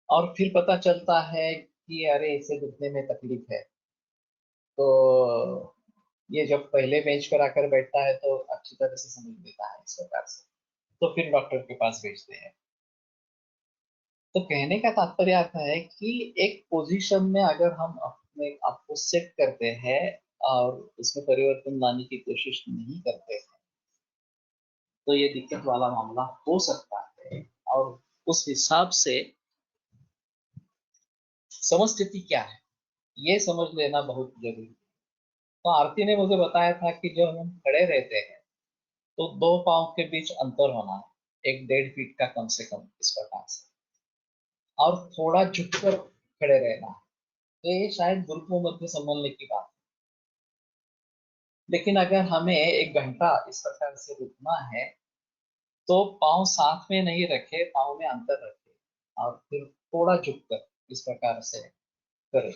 और फिर पता चलता है कि अरे इसे दिखने में तकलीफ है, तो ये जब पहले बेंच पर आकर बैठता है तो अच्छी तरह से समझ लेता है इस प्रकार से, तो फिर डॉक्टर के पास भेजते हैं। तो कहने का तात्पर्य आता है कि एक पोजीशन में अगर हम अपने आप को सेट करते हैं और उसमें परिवर्तन लाने की कोशिश नहीं करते हैं, तो ये दिक्कत वाला मामला हो सकता है। और उस हिसाब से समस्थिति क्या है ये समझ लेना बहुत जरूरी है। तो आरती ने मुझे बताया था कि जब हम खड़े रहते हैं तो दो पांव के बीच अंतर होना है, 1-1.5 फीट का कम से कम इस प्रकार से, और थोड़ा झुककर खड़े रहना है। तो ये शायद गुरुत्व मध्य संबंध की बात है। लेकिन अगर हमें 1 घंटा इस प्रकार से रुकना है, तो पाँव साथ में नहीं रखे, पाँव में अंतर रखे, और फिर थोड़ा झुककर इस प्रकार से करें।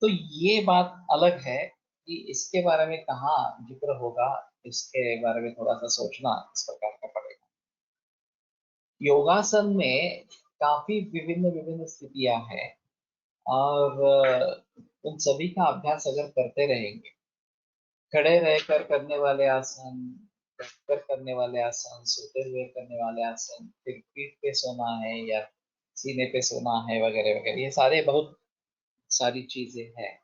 तो ये बात अलग है कि इसके बारे में कहाँ जिक्र होगा, इसके बारे में थोड़ा सा सोचना इस प्रकार का पड़ेगा। योगासन में काफी विभिन्न विभिन्न स्थितियां हैं, और उन सभी का अभ्यास अगर करते रहेंगे, खड़े रहकर करने वाले आसन, बैठकर करने वाले आसन, सोते हुए करने वाले आसन, फिर पीठ पे सोना है या सीने पे सोना है वगैरह वगैरह, ये सारे बहुत सारी चीजें हैं।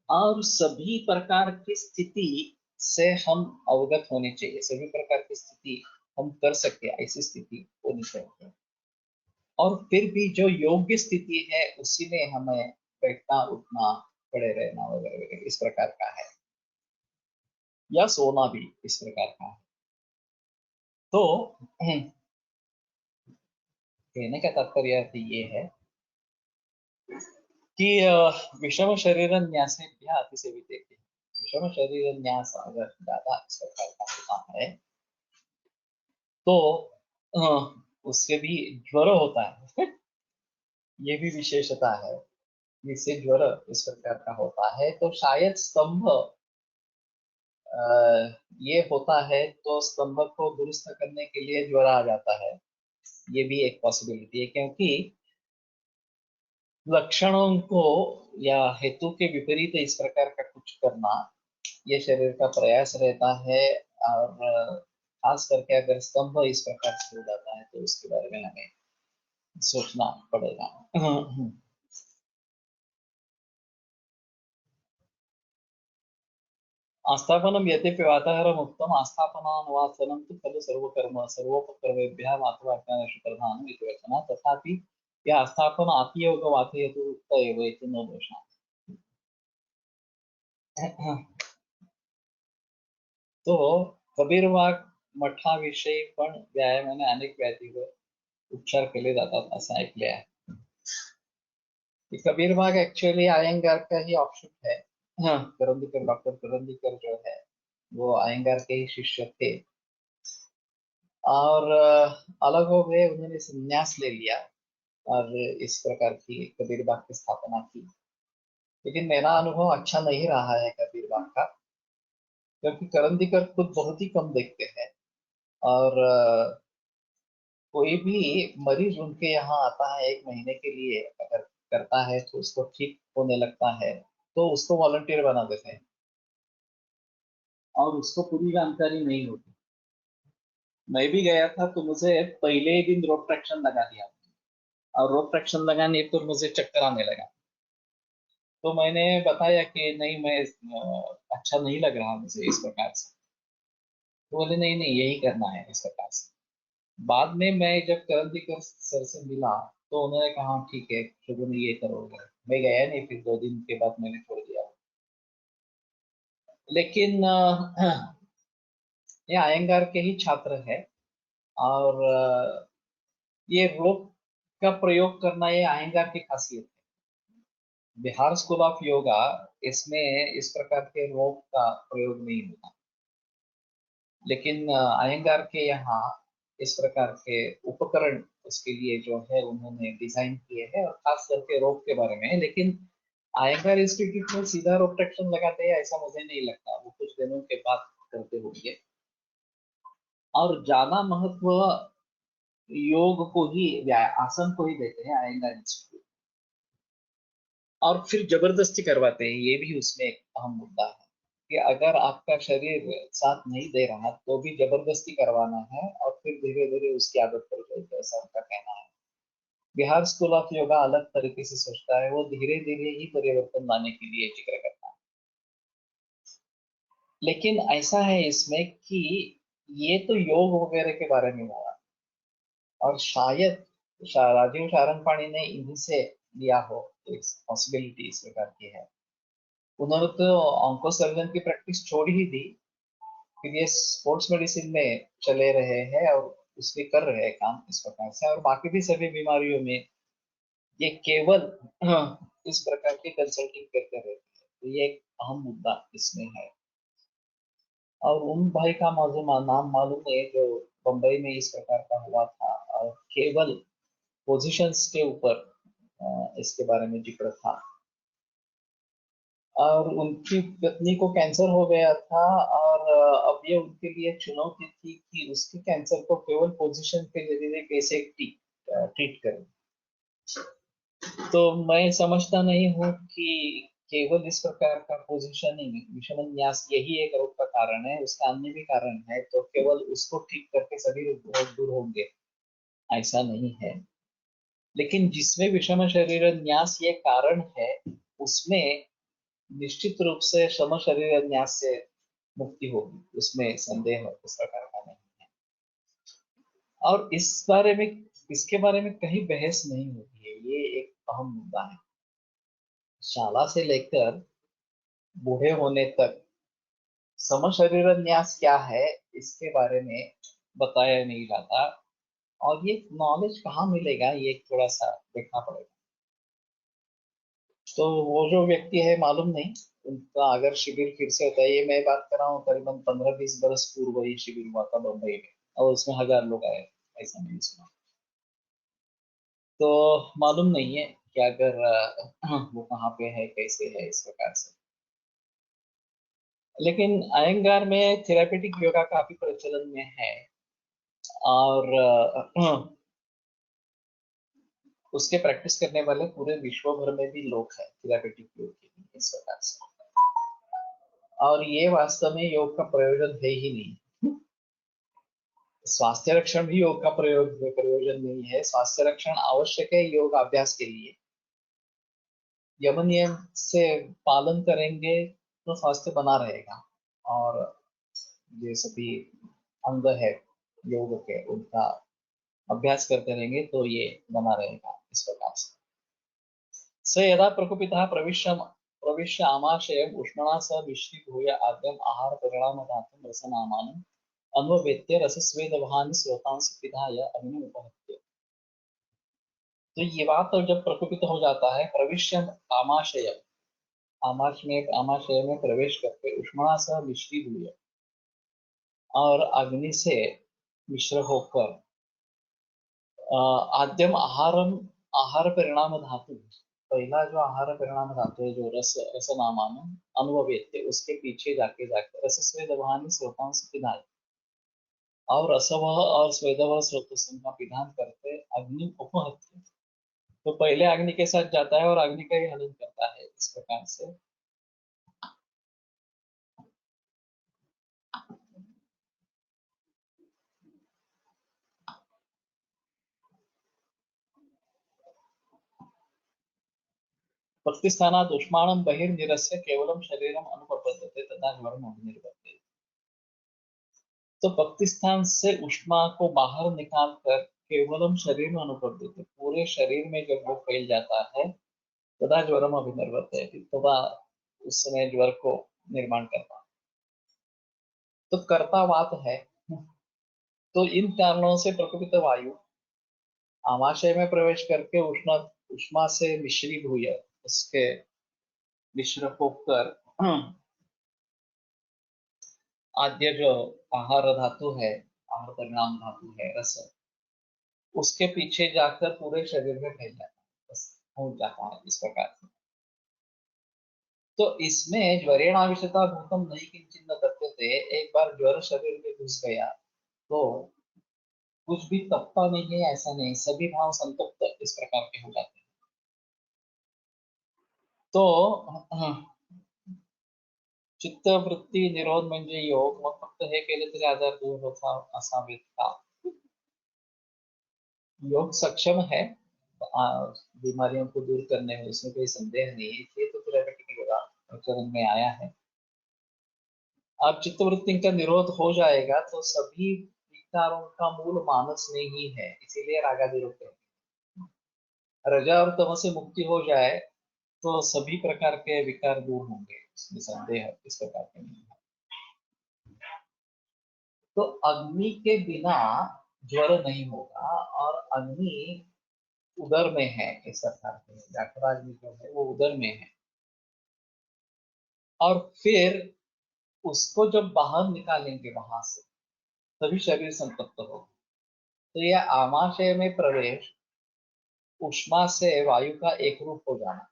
और सभी प्रकार की स्थिति से हम अवगत होने चाहिए, सभी प्रकार की स्थिति हम कर सके, ऐसी स्थिति होनी चाहिए। और फिर भी जो योग्य स्थिति है उसी में हमें बैठना, उठना, खड़े रहना वगैरह वगैरह इस प्रकार का है, या सोना भी इस प्रकार का है। तो कहने का तात्पर्य ये है कि विषम शरीर न्यास अतिसेवित, विषम शरीर न्यास अगर ज्यादा इस प्रकार का होता है तो उससे भी ज्वर होता है। ये भी विशेषता है। जिससे ज्वर इस प्रकार का होता है। तो शायद स्तंभ ये होता है, तो स्तंभ को दुरुस्त करने के लिए ज्वर आ जाता है। ये भी एक पॉसिबिलिटी है, क्योंकि लक्षणों को या हेतु के विपरीत इस प्रकार का कुछ करना ये शरीर का प्रयास रहता है। और खास करके अगर स्तंभ इस प्रकार से हो जाता है तो उसके बारे में हमें सोचना पड़ेगा। आस्थापनम यद्यपि वातावरण उत्तम आस्थापनानुवासनं तु खलु सर्वकर्म सर्वोपकर्मेभ्यः मातृवाक्यानि प्रधानम् इति वचनात्, तथापि यह आस्थापन आत्मयोग वातयतु उक्त एव इति न दोषः। तो कबीरवाग मठाविषयी पण व्यायामाने अनेक व्याधीवर उपचार केले जातात असं ऐकले आहे। कबीरबाग एक्चुअली अयंगार का ही ऑप्शन है। हाँ, करंदीकर, डॉक्टर करंदीकर जो है वो अयंगार के ही शिष्य थे, और अलग हो गए, उन्होंने संन्यास ले लिया और इस प्रकार की कबीरबाग की स्थापना की। लेकिन मेरा अनुभव अच्छा नहीं रहा है कबीरबाग का, क्योंकि करंदीकर खुद बहुत ही कम देखते हैं, और कोई भी मरीज उनके यहाँ आता है 1 महीने के लिए, अगर करता है तो उसको ठीक होने लगता है तो उसको वॉलंटियर बना देते हैं, और उसको पूरी जानकारी नहीं होती। मैं भी गया था तो मुझे पहले ही दिन रोप ट्रैक्शन लगा दिया, और रोप ट्रैक्शन लगाने पर मुझे चक्कर आने लगा। तो मैंने बताया कि नहीं, मैं अच्छा नहीं लग रहा मुझे इस प्रकार से। तो बोले नहीं नहीं, यही करना है इस प्रकार से। बाद में मैं जब करंदीकर सर से मिला तो उन्होंने कहा ठीक है शुरू में ये करोगे। मैं गया नहीं, फिर 2 दिन के बाद मैंने छोड़ दिया। लेकिन ये अयंगार के ही छात्र है, और ये रोप का प्रयोग करना ये अयंगार की खासियत है। बिहार स्कूल ऑफ योगा, इसमें इस प्रकार के रोप का प्रयोग नहीं होता। लेकिन अयंगार के यहाँ इस प्रकार के उपकरण उसके लिए जो है उन्होंने डिजाइन किए हैं, और खास करके रोप के बारे में है। लेकिन अयंगार इंस्टीट्यूट में सीधा रोप ट्रैक्शन लगाते हैं ऐसा मुझे नहीं लगता, वो कुछ दिनों के बाद करते होंगे। और ज्यादा महत्व योग को ही, आसन को ही देते हैं अयंगार इंस्टीट्यूट, और फिर जबरदस्ती करवाते हैं। ये भी उसमें एक अहम मुद्दा है कि अगर आपका शरीर साथ नहीं दे रहा तो भी जबरदस्ती करवाना है, और फिर धीरे धीरे उसकी आदत पड़ जाएगी, ऐसा उनका कहना है। बिहार स्कूल ऑफ योगा अलग तरीके से सोचता है, वो धीरे धीरे ही परिवर्तन लाने के लिए जिक्र करता है। लेकिन ऐसा है इसमें कि ये तो योग वगैरह के बारे में हुआ, और शायद राजीव सारंगपाणी ने इन्हीं से लिया हो, एक पॉसिबिलिटी इस प्रकार की है। उन्होंने तो ऑन्को सर्जन की प्रैक्टिस छोड़ ही दी, फिर ये स्पोर्ट्स मेडिसिन में चले रहे हैं, और उसमें कर रहे हैं काम इस प्रकार से, और बाकी भी सभी बीमारियों में ये केवल इस प्रकार की कंसल्टिंग करते रहते हैं। तो ये एक अहम मुद्दा इसमें है। और उन भाई का मुझे नाम मालूम है जो बम्बई में इस प्रकार का हुआ था, और केवल पोजीशंस के ऊपर इसके बारे में जिक्र था। और उनकी पत्नी को कैंसर हो गया था, और अब ये उनके लिए चुनौती थी कि उसके कैंसर को केवल पोजीशन के जरिए कैसे ट्रीट करें। तो मैं समझता नहीं हूँ कि केवल इस प्रकार का पोजीशनिंग, विषम न्यास यही एक रोग का कारण है, उसका अन्य भी कारण है, तो केवल उसको ठीक करके सभी रोग दूर होंगे ऐसा नहीं है। लेकिन जिसमें विषम शरीर न्यास ये कारण है, उसमें निश्चित रूप से सम शरीर न्यास से मुक्ति होगी, उसमें संदेह उस प्रकार का नहीं है। और इसके बारे में कहीं बहस नहीं होती है, ये एक अहम मुद्दा है। शाला से लेकर बूढ़े होने तक सम शरीर न्यास क्या है इसके बारे में बताया नहीं जाता, और ये नॉलेज कहाँ मिलेगा, ये थोड़ा सा देखना पड़ेगा। तो वो जो व्यक्ति है मालूम नहीं, उनका अगर शिविर फिर से होता है, ये मैं बात कर रहा हूँ करीबन 15-20 बरस पूर्व ही शिविर हुआ था बम्बई में, और उसमें 1000 लोग आए, ऐसा मैंने सुना। तो मालूम नहीं है कि अगर वो कहाँ पे है, कैसे है, इस प्रकार से। लेकिन अयंगार में थेरापेटिक योगा काफी प्रचलन में है, और उसके प्रैक्टिस करने वाले पूरे विश्व भर में भी लोग हैं थेरापेटिक योग के लिए, इस प्रकार से। और ये वास्तव में योग का प्रयोजन है ही नहीं। स्वास्थ्य रक्षण भी योग का प्रयोजन नहीं है। स्वास्थ्य रक्षण आवश्यक है योग अभ्यास के लिए। यम नियम से पालन करेंगे तो स्वास्थ्य बना रहेगा, और ये सभी अंग है योग के, उनका अभ्यास करते रहेंगे तो ये बना रहेगा, इस प्रकार से। स यदा प्रकुपितः प्रविश्य आमाशयम् उष्मणा सह मिश्रीभूय आद्यम् आहार परिणामधातुं रसनामानम् अन्ववेत्य रसस्वेदभानि स्रोतांसि पिधाय अग्निमुपहत्य। तो ये बात तो जब प्रकुपित हो जाता है, प्रविश्य आमाशय, आमाशय में प्रवेश करके उष्मणा सह मिश्रीभूय, और अग्नि से मिश्र होकर आद्यम आहार परिणाम धातु, पहला जो आहार परिणाम धातु है, जो रस नामान अनुभवेत्य, उसके पीछे जाके जाके रस स्वेदभानि स्रोतांस पिधाय, और रसवह और स्वेदवह स्रोतों का पिधान करते अग्नि उपहत्य। तो पहले अग्नि के साथ जाता है और अग्नि का ही हनन करता है, इस प्रकार से। प्रतिस्थानात् उष्माणं बहिर्निरस्य केवलं शरीरम अनुपपद्यते तथा ज्वरम अभिनिर्वर्तते। तो पक्तिस्थान से उष्मा को बाहर निकाल कर केवलम शरीर में अनुपद्यते, पूरे शरीर में जब वो फैल जाता है, तथा ज्वरम अभिनिर्वर्तते, तथा उस समय ज्वर को निर्माण करता है। तो कर्तावात है। तो इन कारणों से प्रकृत वायु आमाशय में प्रवेश करके उष्मा से मिश्रित हुई है, उसके मिश्र होकर आद्य जो आहार धातु है, आहार परिणाम धातु है रस, उसके पीछे जाकर पूरे शरीर में फैल जाता है, बस पहुंच जाता है, इस प्रकार से। तो इसमें ज्वरेणाविषता भूतम नहीं किंचित न तप्यते, एक बार ज्वर शरीर में घुस गया तो कुछ भी तपता नहीं है, ऐसा नहीं, सभी भाव संतप्त इस प्रकार के हो जाते हैं। तो चित्तवृत्ती निरोध म्हणजे योग, मग फक्त हे केले तरी आजार दूर होता असावेत का? योग सक्षम है बीमारियों को दूर करने में, इसमें कोई संदेह नहीं है। ये तो थेरेपेटिक योगा प्रचलन में आया है। अब चित्तवृत्ति का निरोध हो जाएगा तो सभी विकारों का मूल मानस में ही है, इसीलिए रागादि रुकते हैं। रजा और तमस से मुक्ति हो जाए तो सभी प्रकार के विकार दूर होंगे, इसमें संदेह इस प्रकार के नहीं है। तो अग्नि के बिना ज्वर नहीं होगा, और अग्नि उदर में है, इस प्रकार से जठराग्नि जो है वो उदर में है, और फिर उसको जब बाहर निकालेंगे वहां से, तभी शरीर संतप्त होगा। तो यह आमाशय में प्रवेश, उष्मा से वायु का एक रूप हो जाना,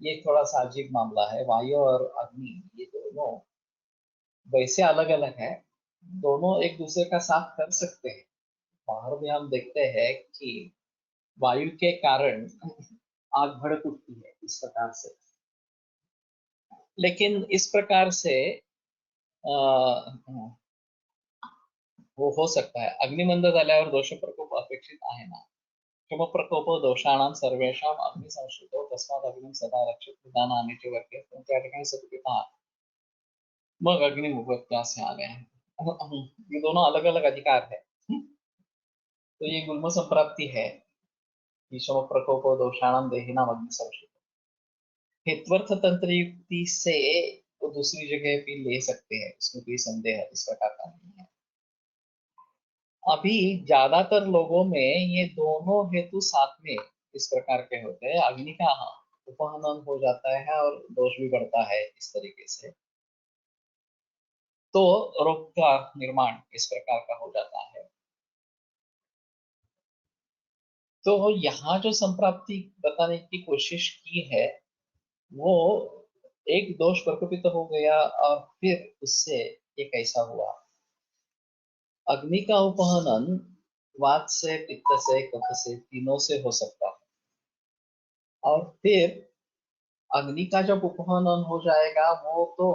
ये थोड़ा सा अजीब मामला है। वायु और अग्नि ये दोनों वैसे अलग अलग है, दोनों एक दूसरे का साथ कर सकते हैं। बाहर में हम देखते हैं कि वायु के कारण आग भड़क उठती है, इस प्रकार से। लेकिन इस प्रकार से वो हो सकता है। अग्निमंद झाल्यावर दोष प्रकोप अपेक्षित आहे ना, क्षम प्रकोप दोषाणाम सर्वेषाम अग्नि संश्रितो तस्मात् अग्निं सदा रक्षित विधान आने के वर्ग त्या ठिकाणी सत्पिता मग अग्नि मुखत्या से आ गए हैं। ये दोनों अलग अलग अधिकार है। तो ये गुल्म संप्राप्ति है, क्षम प्रकोप दोषाणाम देहिनाम अग्नि संश्रित। हेत्वर्थ तंत्र युक्ति से वो दूसरी जगह भी ले सकते हैं, उसमें कोई संदेह इस प्रकार का नहीं है। अभी ज्यादातर लोगों में ये दोनों हेतु साथ में इस प्रकार के होते हैं। अग्नि का उपहनन हो जाता है और दोष भी बढ़ता है इस तरीके से, तो रोग का निर्माण इस प्रकार का हो जाता है। तो यहाँ जो संप्राप्ति बताने की कोशिश की है वो एक दोष प्रकोपित हो गया और फिर उससे ये कैसा हुआ। अग्नि का उपहनन वात से, पित्त से, कफ से, तीनों से हो सकता है। और फिर अग्नि का जब उपहनन हो जाएगा वो तो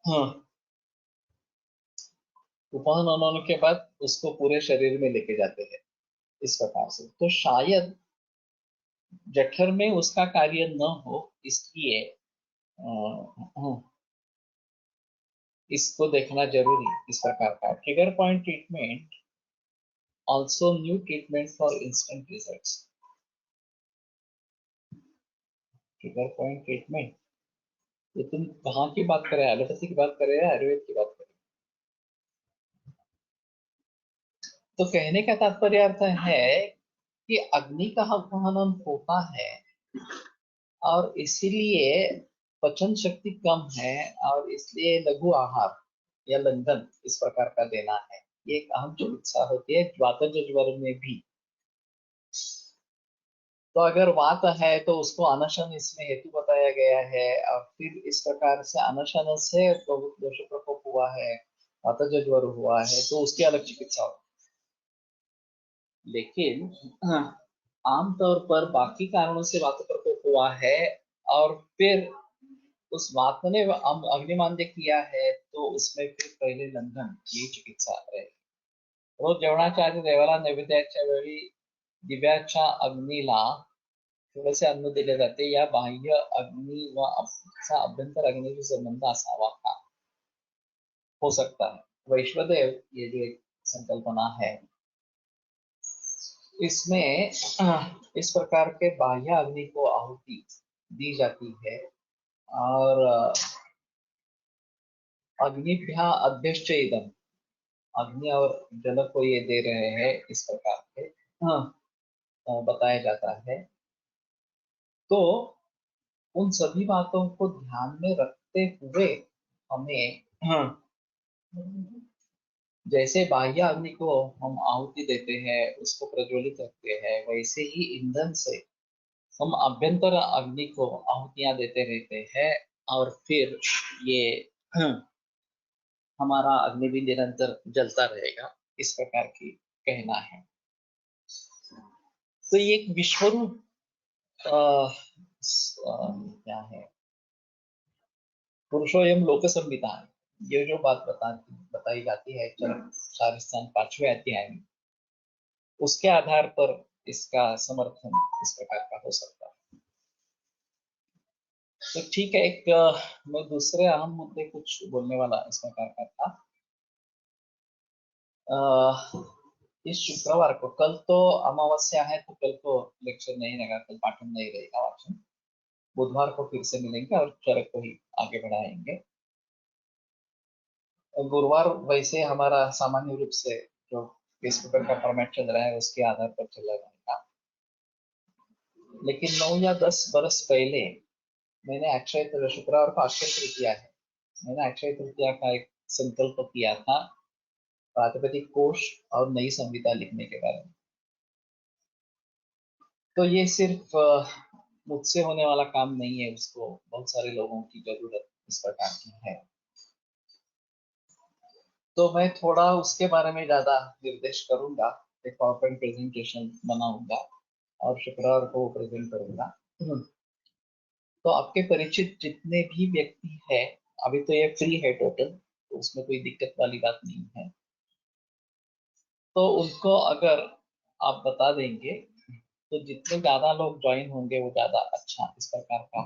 हाँ, उपहनन होने के बाद उसको पूरे शरीर में लेके जाते हैं इस प्रकार से। तो शायद जठर में उसका कार्य न हो इसलिए इसको देखना जरूरी इस प्रकार का। Trigger point treatment also new treatment for instant results. Trigger point treatment, ये तुम कहाँ की बात कर रहे हैं? एलोपैथी की बात कर रहे हैं, आयुर्वेद की बात कर रहे हैं? तो कहने का तात्पर्य अर्थ है कि अग्नि का अपहनन होता है और इसीलिए पचन शक्ति कम है और इसलिए लघु आहार या लंघन इस प्रकार का देना है। ये एक अहम चिकित्सा होती है वातज ज्वर में भी। तो अगर वात है तो उसको अनशन इसमें हेतु बताया गया है और फिर इस प्रकार से अनशन से दोष प्रकोप हुआ है, वातज ज्वर हुआ है तो उसकी अलग चिकित्सा होती है। लेकिन आमतौर पर बाकी कारणों से वात प्रकोप हुआ है और फिर उस वात ने अग्निमांद्य किया है तो उसमें फिर पहले लंघन ये चिकित्सा रहेगी। रोज जेवणाच्या आधी देवाला नैवेद्याच्या वेळी दिव्याच्या अग्नीला थोडेसे अन्न दिले जाते। या बाह्य अग्नि व चा अभ्यंतर अग्नीशी संबंध असावा का, हो सकता है। वैश्वदेव ये जो एक संकल्पना है इसमें इस प्रकार के बाह्य अग्नि को आहुति दी जाती है और अग्निभ्या अभ्यश्च इदम, अग्नि और जल को ये दे रहे हैं इस प्रकार के बताया जाता है। तो उन सभी बातों को ध्यान में रखते हुए हमें जैसे बाह्य अग्नि को हम आहुति देते हैं, उसको प्रज्वलित करते हैं, वैसे ही ईंधन से हम अभ्यंतर अग्नि को आहुतियां देते रहते हैं और फिर ये हमारा अग्नि भी निरंतर जलता रहेगा इस प्रकार की कहना है। तो ये एक विश्वरूप क्या है, पुरुषोयम लोक संहिता है, ये जो बात बताई जाती है चरक शारिस्तान 5वें अध्याय में, उसके आधार पर इसका समर्थन इस प्रकार का हो सकता है। तो ठीक है, एक मैं दूसरे अहम मुद्दे कुछ बोलने वाला इस प्रकार का था। इस शुक्रवार को, कल तो अमावस्या है तो कल को लेक्चर नहीं रहेगा, कल पाठन नहीं रहेगा वाचन। बुधवार को फिर से मिलेंगे और चरक को ही आगे बढ़ाएंगे। गुरुवार वैसे हमारा सामान्य रूप से जो फेसबुक का फॉर्मेट चल रहा है उसके आधार पर चला रहेगा। लेकिन 9 या 10 बरस पहले मैंने अक्षय शुक्रवार को अक्षय तृतीया है, मैंने अक्षय तृतीया का एक संकल्प किया था प्रातिपदिक कोश और नई संहिता लिखने के बारे में। तो ये सिर्फ मुझसे होने वाला काम नहीं है, उसको बहुत सारे लोगों की जरूरत इस प्रकार की है। तो मैं थोड़ा उसके बारे में ज्यादा निर्देश करूंगा, एक पावरपॉइंट प्रेजेंटेशन बनाऊंगा और शुक्रवार को प्रेजेंट करूंगा। तो आपके परिचित जितने भी व्यक्ति है, अभी तो ये फ्री है टोटल, तो उसमें कोई दिक्कत वाली बात नहीं है, तो उनको अगर आप बता देंगे तो जितने ज्यादा लोग ज्वाइन होंगे वो ज्यादा अच्छा इस प्रकार का।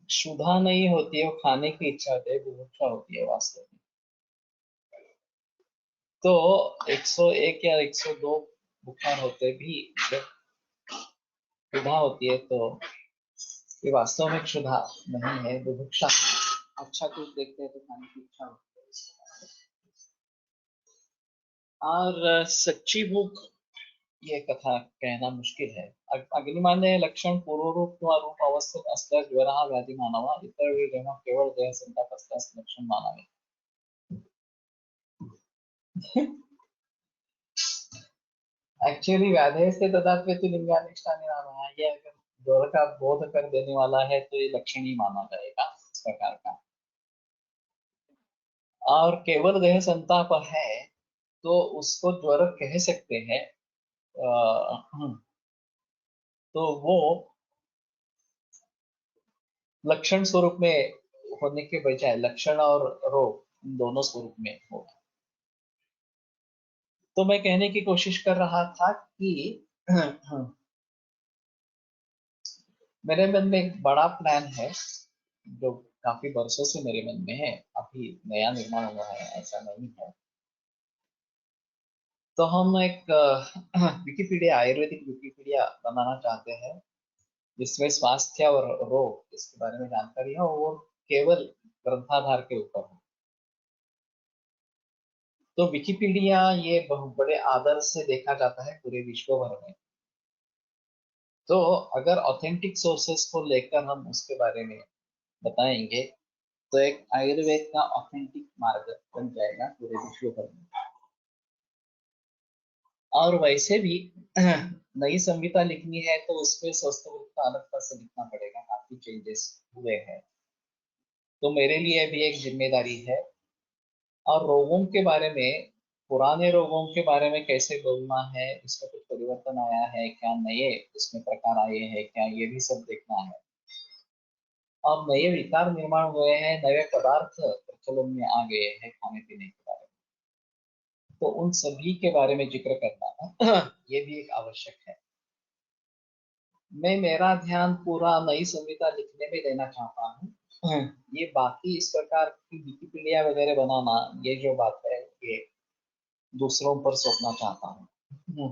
क्षुधा नहीं होती है, वो खाने की इच्छा होती है, बुभुक्षा होती है वास्तव में। तो 101 या 102 बुखार होते भी जब क्षुधा होती है तो ये वास्तव में क्षुधा नहीं है, बुभुक्षा। अच्छा कुछ देखते हैं तो खाने की इच्छा होती है। और सच्ची भूख ये कथा कहना मुश्किल है। अग्निमान्य लक्षण पूर्वरूप किंवा रूप अवस्थेत असल्यास ज्वर हा व्याधी मानावा, इतर वेळी जेव्हा केवळ देह संताप असल्यास लक्षण मानावे। एक्चुअली व्याधेस्ते तदात्वेति लिंगानिष्ठानि नाम, ये अगर ज्वर का बोध कर देने वाला है तो ये लक्षण ही माना जाएगा इस प्रकार का। और केवल देह संताप है तो उसको ज्वर कह सकते हैं। तो वो लक्षण स्वरूप में होने के बजाय लक्षण और रोग इन दोनों स्वरूप में हो। तो मैं कहने की कोशिश कर रहा था कि मेरे मन में एक बड़ा प्लान है जो काफी वर्षों से मेरे मन में है, अभी नया निर्माण हुआ है ऐसा नहीं है। तो हम एक विकिपीडिया, आयुर्वेदिक विकिपीडिया बनाना चाहते हैं जिसमें स्वास्थ्य और रोग इसके बारे में जानकारी हो, वो केवल ग्रंथाधार के ऊपर हो। तो विकिपीडिया ये बहुत बड़े आदर से देखा जाता है पूरे विश्व भर में। तो अगर ऑथेंटिक सोर्सेस को लेकर हम उसके बारे में बताएंगे तो एक आयुर्वेद का ऑथेंटिक मार्ग बन जाएगा पूरे विश्व भर में। और वैसे भी नई संहिता लिखनी है तो उसमें संस्कृत का अलग से लिखना पड़ेगा, काफी चेंजेस हुए हैं। तो मेरे लिए भी एक जिम्मेदारी है। और रोगों के बारे में, पुराने रोगों के बारे में कैसे बोलना है, इसमें कुछ परिवर्तन आया है क्या, नए इसमें प्रकार आए हैं क्या, ये भी सब देखना है। और नए विकार निर्माण हुए हैं, नए पदार्थ प्रचलन में आ गए हैं खाने पीने के बारे में, तो उन सभी के बारे में जिक्र करना ये भी एक आवश्यक है। मैं मेरा ध्यान पूरा नई संहिता लिखने में देना चाहता हूँ। ये बाकी इस प्रकार की विकिपीडिया वगैरह बनाना, ये जो बात है ये दूसरों पर सौंपना चाहता हूँ।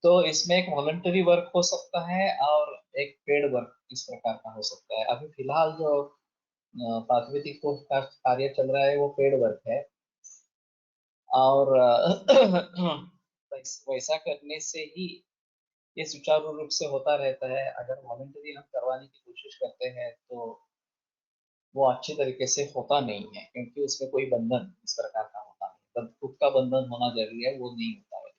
तो इसमें एक वॉलंटरी वर्क हो सकता है और एक पेड वर्क इस प्रकार का हो सकता है। अभी फिलहाल जो प्राकृतिक कोष का कार्य चल रहा है वो पेड वर्क है। और वैसा करने से ही ये सुचारू रूप से होता रहता है। अगर वॉलंटरी हम करवाने की कोशिश करते हैं तो वो अच्छे तरीके से होता नहीं है, क्योंकि उसमें कोई बंधन इस प्रकार का होता नहीं। तब खुद का बंधन होना जरूरी है, वो नहीं होता है।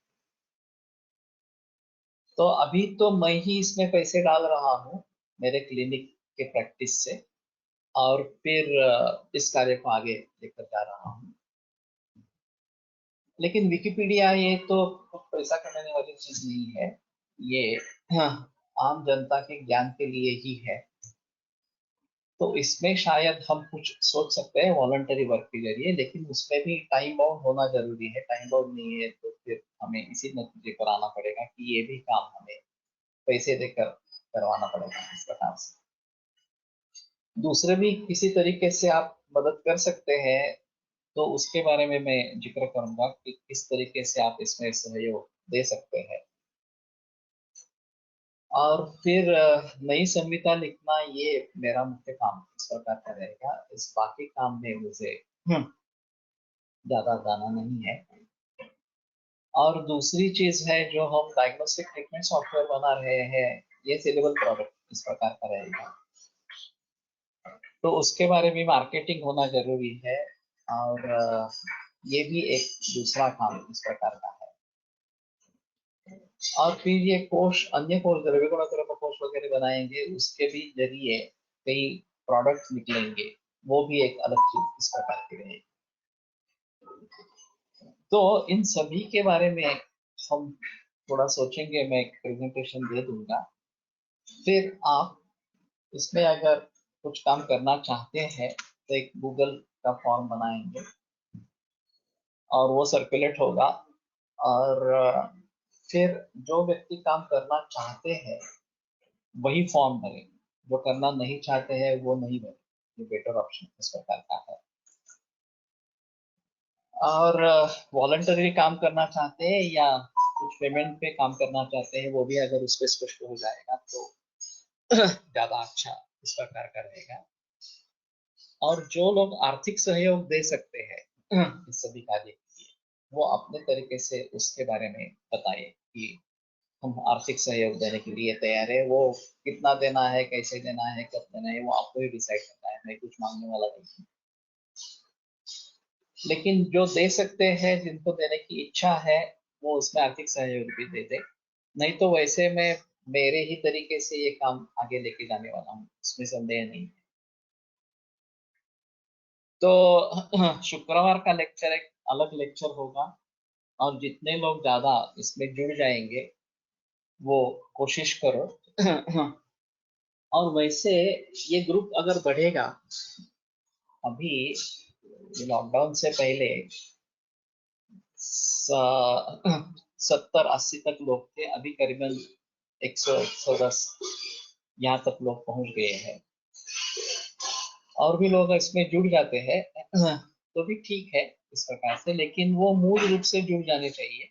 तो अभी तो मैं ही इसमें पैसे डाल रहा हूँ मेरे क्लिनिक के प्रैक्टिस से, और फिर इस कार्य को आगे लेकर जा रहा हूँ। लेकिन विकिपीडिया ये तो पैसा कमाने वाली चीज नहीं है, ये आम जनता के ज्ञान के लिए ही है। तो इसमें शायद हम कुछ सोच सकते हैं वॉलंटरी वर्क के जरिए, लेकिन उसमें भी टाइम बाउंड होना जरूरी है। टाइम बाउंड नहीं है तो फिर हमें इसी नतीजे पर आना पड़ेगा कि ये भी काम हमें पैसे देकर करवाना पड़ेगा इस प्रकार से। दूसरे भी किसी तरीके से आप मदद कर सकते हैं तो उसके बारे में मैं जिक्र करूंगा कि किस तरीके से आप इसमें सहयोग दे सकते हैं। और फिर नई संहिता लिखना ये मेरा मुख्य काम इस प्रकार का रहेगा। इस बाकी काम में मुझे ज्यादा जाना नहीं है। और दूसरी चीज है जो हम डायग्नोस्टिक ट्रीटमेंट सॉफ्टवेयर बना रहे हैं, ये सेलेबल प्रोडक्ट इस प्रकार का रहेगा। तो उसके बारे में मार्केटिंग होना जरूरी है। और ये भी एक दूसरा काम इस प्रकार का है। और फिर ये कोष, अन्य कोष, द्रव्य गुणोत्तर कोष वगैरह बनाएंगे, उसके भी जरिए कई प्रोडक्ट्स निकलेंगे, वो भी एक अलग चीज इस प्रकार की रहेगी। तो इन सभी के बारे में हम थोड़ा सोचेंगे, मैं एक प्रेजेंटेशन दे दूंगा। फिर आप इसमें अगर कुछ काम करना चाहते हैं तो एक गूगल का फॉर्म बनाएंगे और वो सर्कुलेट होगा। और फिर जो व्यक्ति काम करना चाहते हैं वही फॉर्म भरे, जो करना नहीं चाहते हैं वो नहीं भरे। ये बेटर ऑप्शन इस प्रकार का है। और वॉलंटरी काम करना चाहते हैं या कुछ पेमेंट पे काम करना चाहते हैं, वो भी अगर उस पर स्पष्ट हो जाएगा तो ज्यादा अच्छा इस प्रकार का रहेगा। और जो लोग आर्थिक सहयोग दे सकते हैं इस सभी कार्य के लिए, वो अपने तरीके से उसके बारे में बताए कि हम आर्थिक सहयोग देने के लिए तैयार है। वो कितना देना है, कैसे देना है, कब देना है, वो आपको ही डिसाइड करना है। मैं कुछ मांगने वाला नहीं हूँ। लेकिन जो दे सकते हैं, जिनको देने की इच्छा है, वो उसमें आर्थिक सहयोग भी दे दे। नहीं तो वैसे मैं मेरे ही तरीके से ये काम आगे लेके जाने वाला हूँ, इसमें संदेह नहीं है। तो शुक्रवार का लेक्चर एक अलग लेक्चर होगा, और जितने लोग ज्यादा इसमें जुड़ जाएंगे वो कोशिश करो। और वैसे ये ग्रुप अगर बढ़ेगा, अभी लॉकडाउन से पहले 70-80 तक लोग थे, अभी करीबन 100-110 यहाँ तक लोग पहुंच गए हैं। और भी लोग इसमें जुड़ जाते हैं तो भी ठीक है इस प्रकार से, लेकिन वो मूल रूप से जुड़ जाने चाहिए।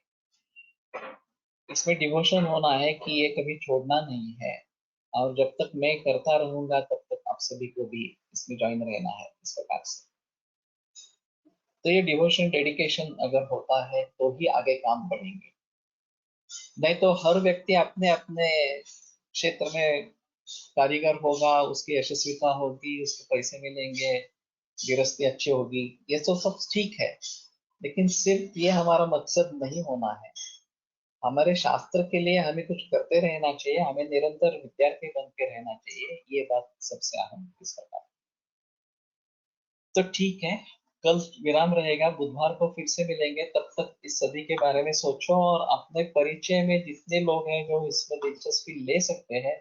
इसमें डिवोशन होना है कि ये कभी छोड़ना नहीं है, और जब तक मैं करता रहूंगा तब तक आप सभी को भी इसमें ज्वाइन रहना है इस प्रकार से। तो ये डिवोशन डेडिकेशन अगर होता है तो ही आगे काम बढ़ेंगे। नहीं तो हर व्यक्ति अपने अपने क्षेत्र में कारीगर होगा, उसकी यशस्विता होगी, उसको पैसे मिलेंगे, गृहस्थी अच्छी होगी, ये तो सब ठीक है। लेकिन सिर्फ ये हमारा मकसद नहीं होना है। हमारे शास्त्र के लिए हमें कुछ करते रहना चाहिए, हमें निरंतर विद्यार्थी बन के रहना चाहिए, ये बात सबसे अहम इस प्रकार। तो ठीक है, कल विराम रहेगा, बुधवार को फिर से मिलेंगे। तब तक इस सदी के बारे में सोचो, और अपने परिचय में जितने लोग हैं जो इसमें दिलचस्पी ले सकते हैं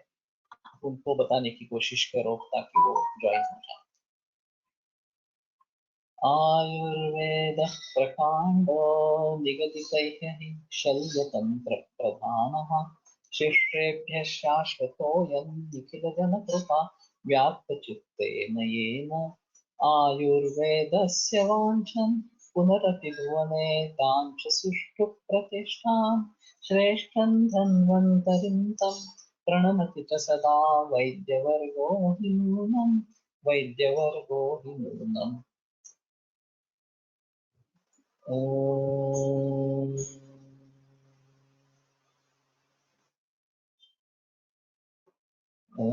उनको बताने की कोशिश करो, ताकि वो ज्वाइन हो जाए। आयुर्वेद प्रकांडो निगदितैः हि शल्यतंत्र प्रधानः शिष्येभ्यः शाश्वतोऽयं निखिलजनकृपा व्याप्तचित्तेन येन आयुर्वेदस्य वाञ्छन् पुनरतिभुवने तां च सुष्ठु प्रतिष्ठां श्रेष्ठं धन्वन्तरिं तं प्रणमति च सदा वैद्यवर्गो हि नूनम् वैद्यवर्गो हि नूनम्। ॐ ॐ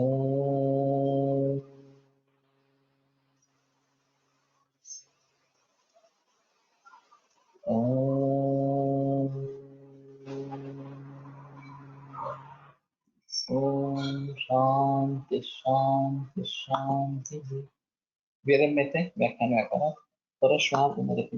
ॐ ॐ शांति शांति शांति। विरम्यते व्याख्यानव्यापारात् परश्वः पुनरपि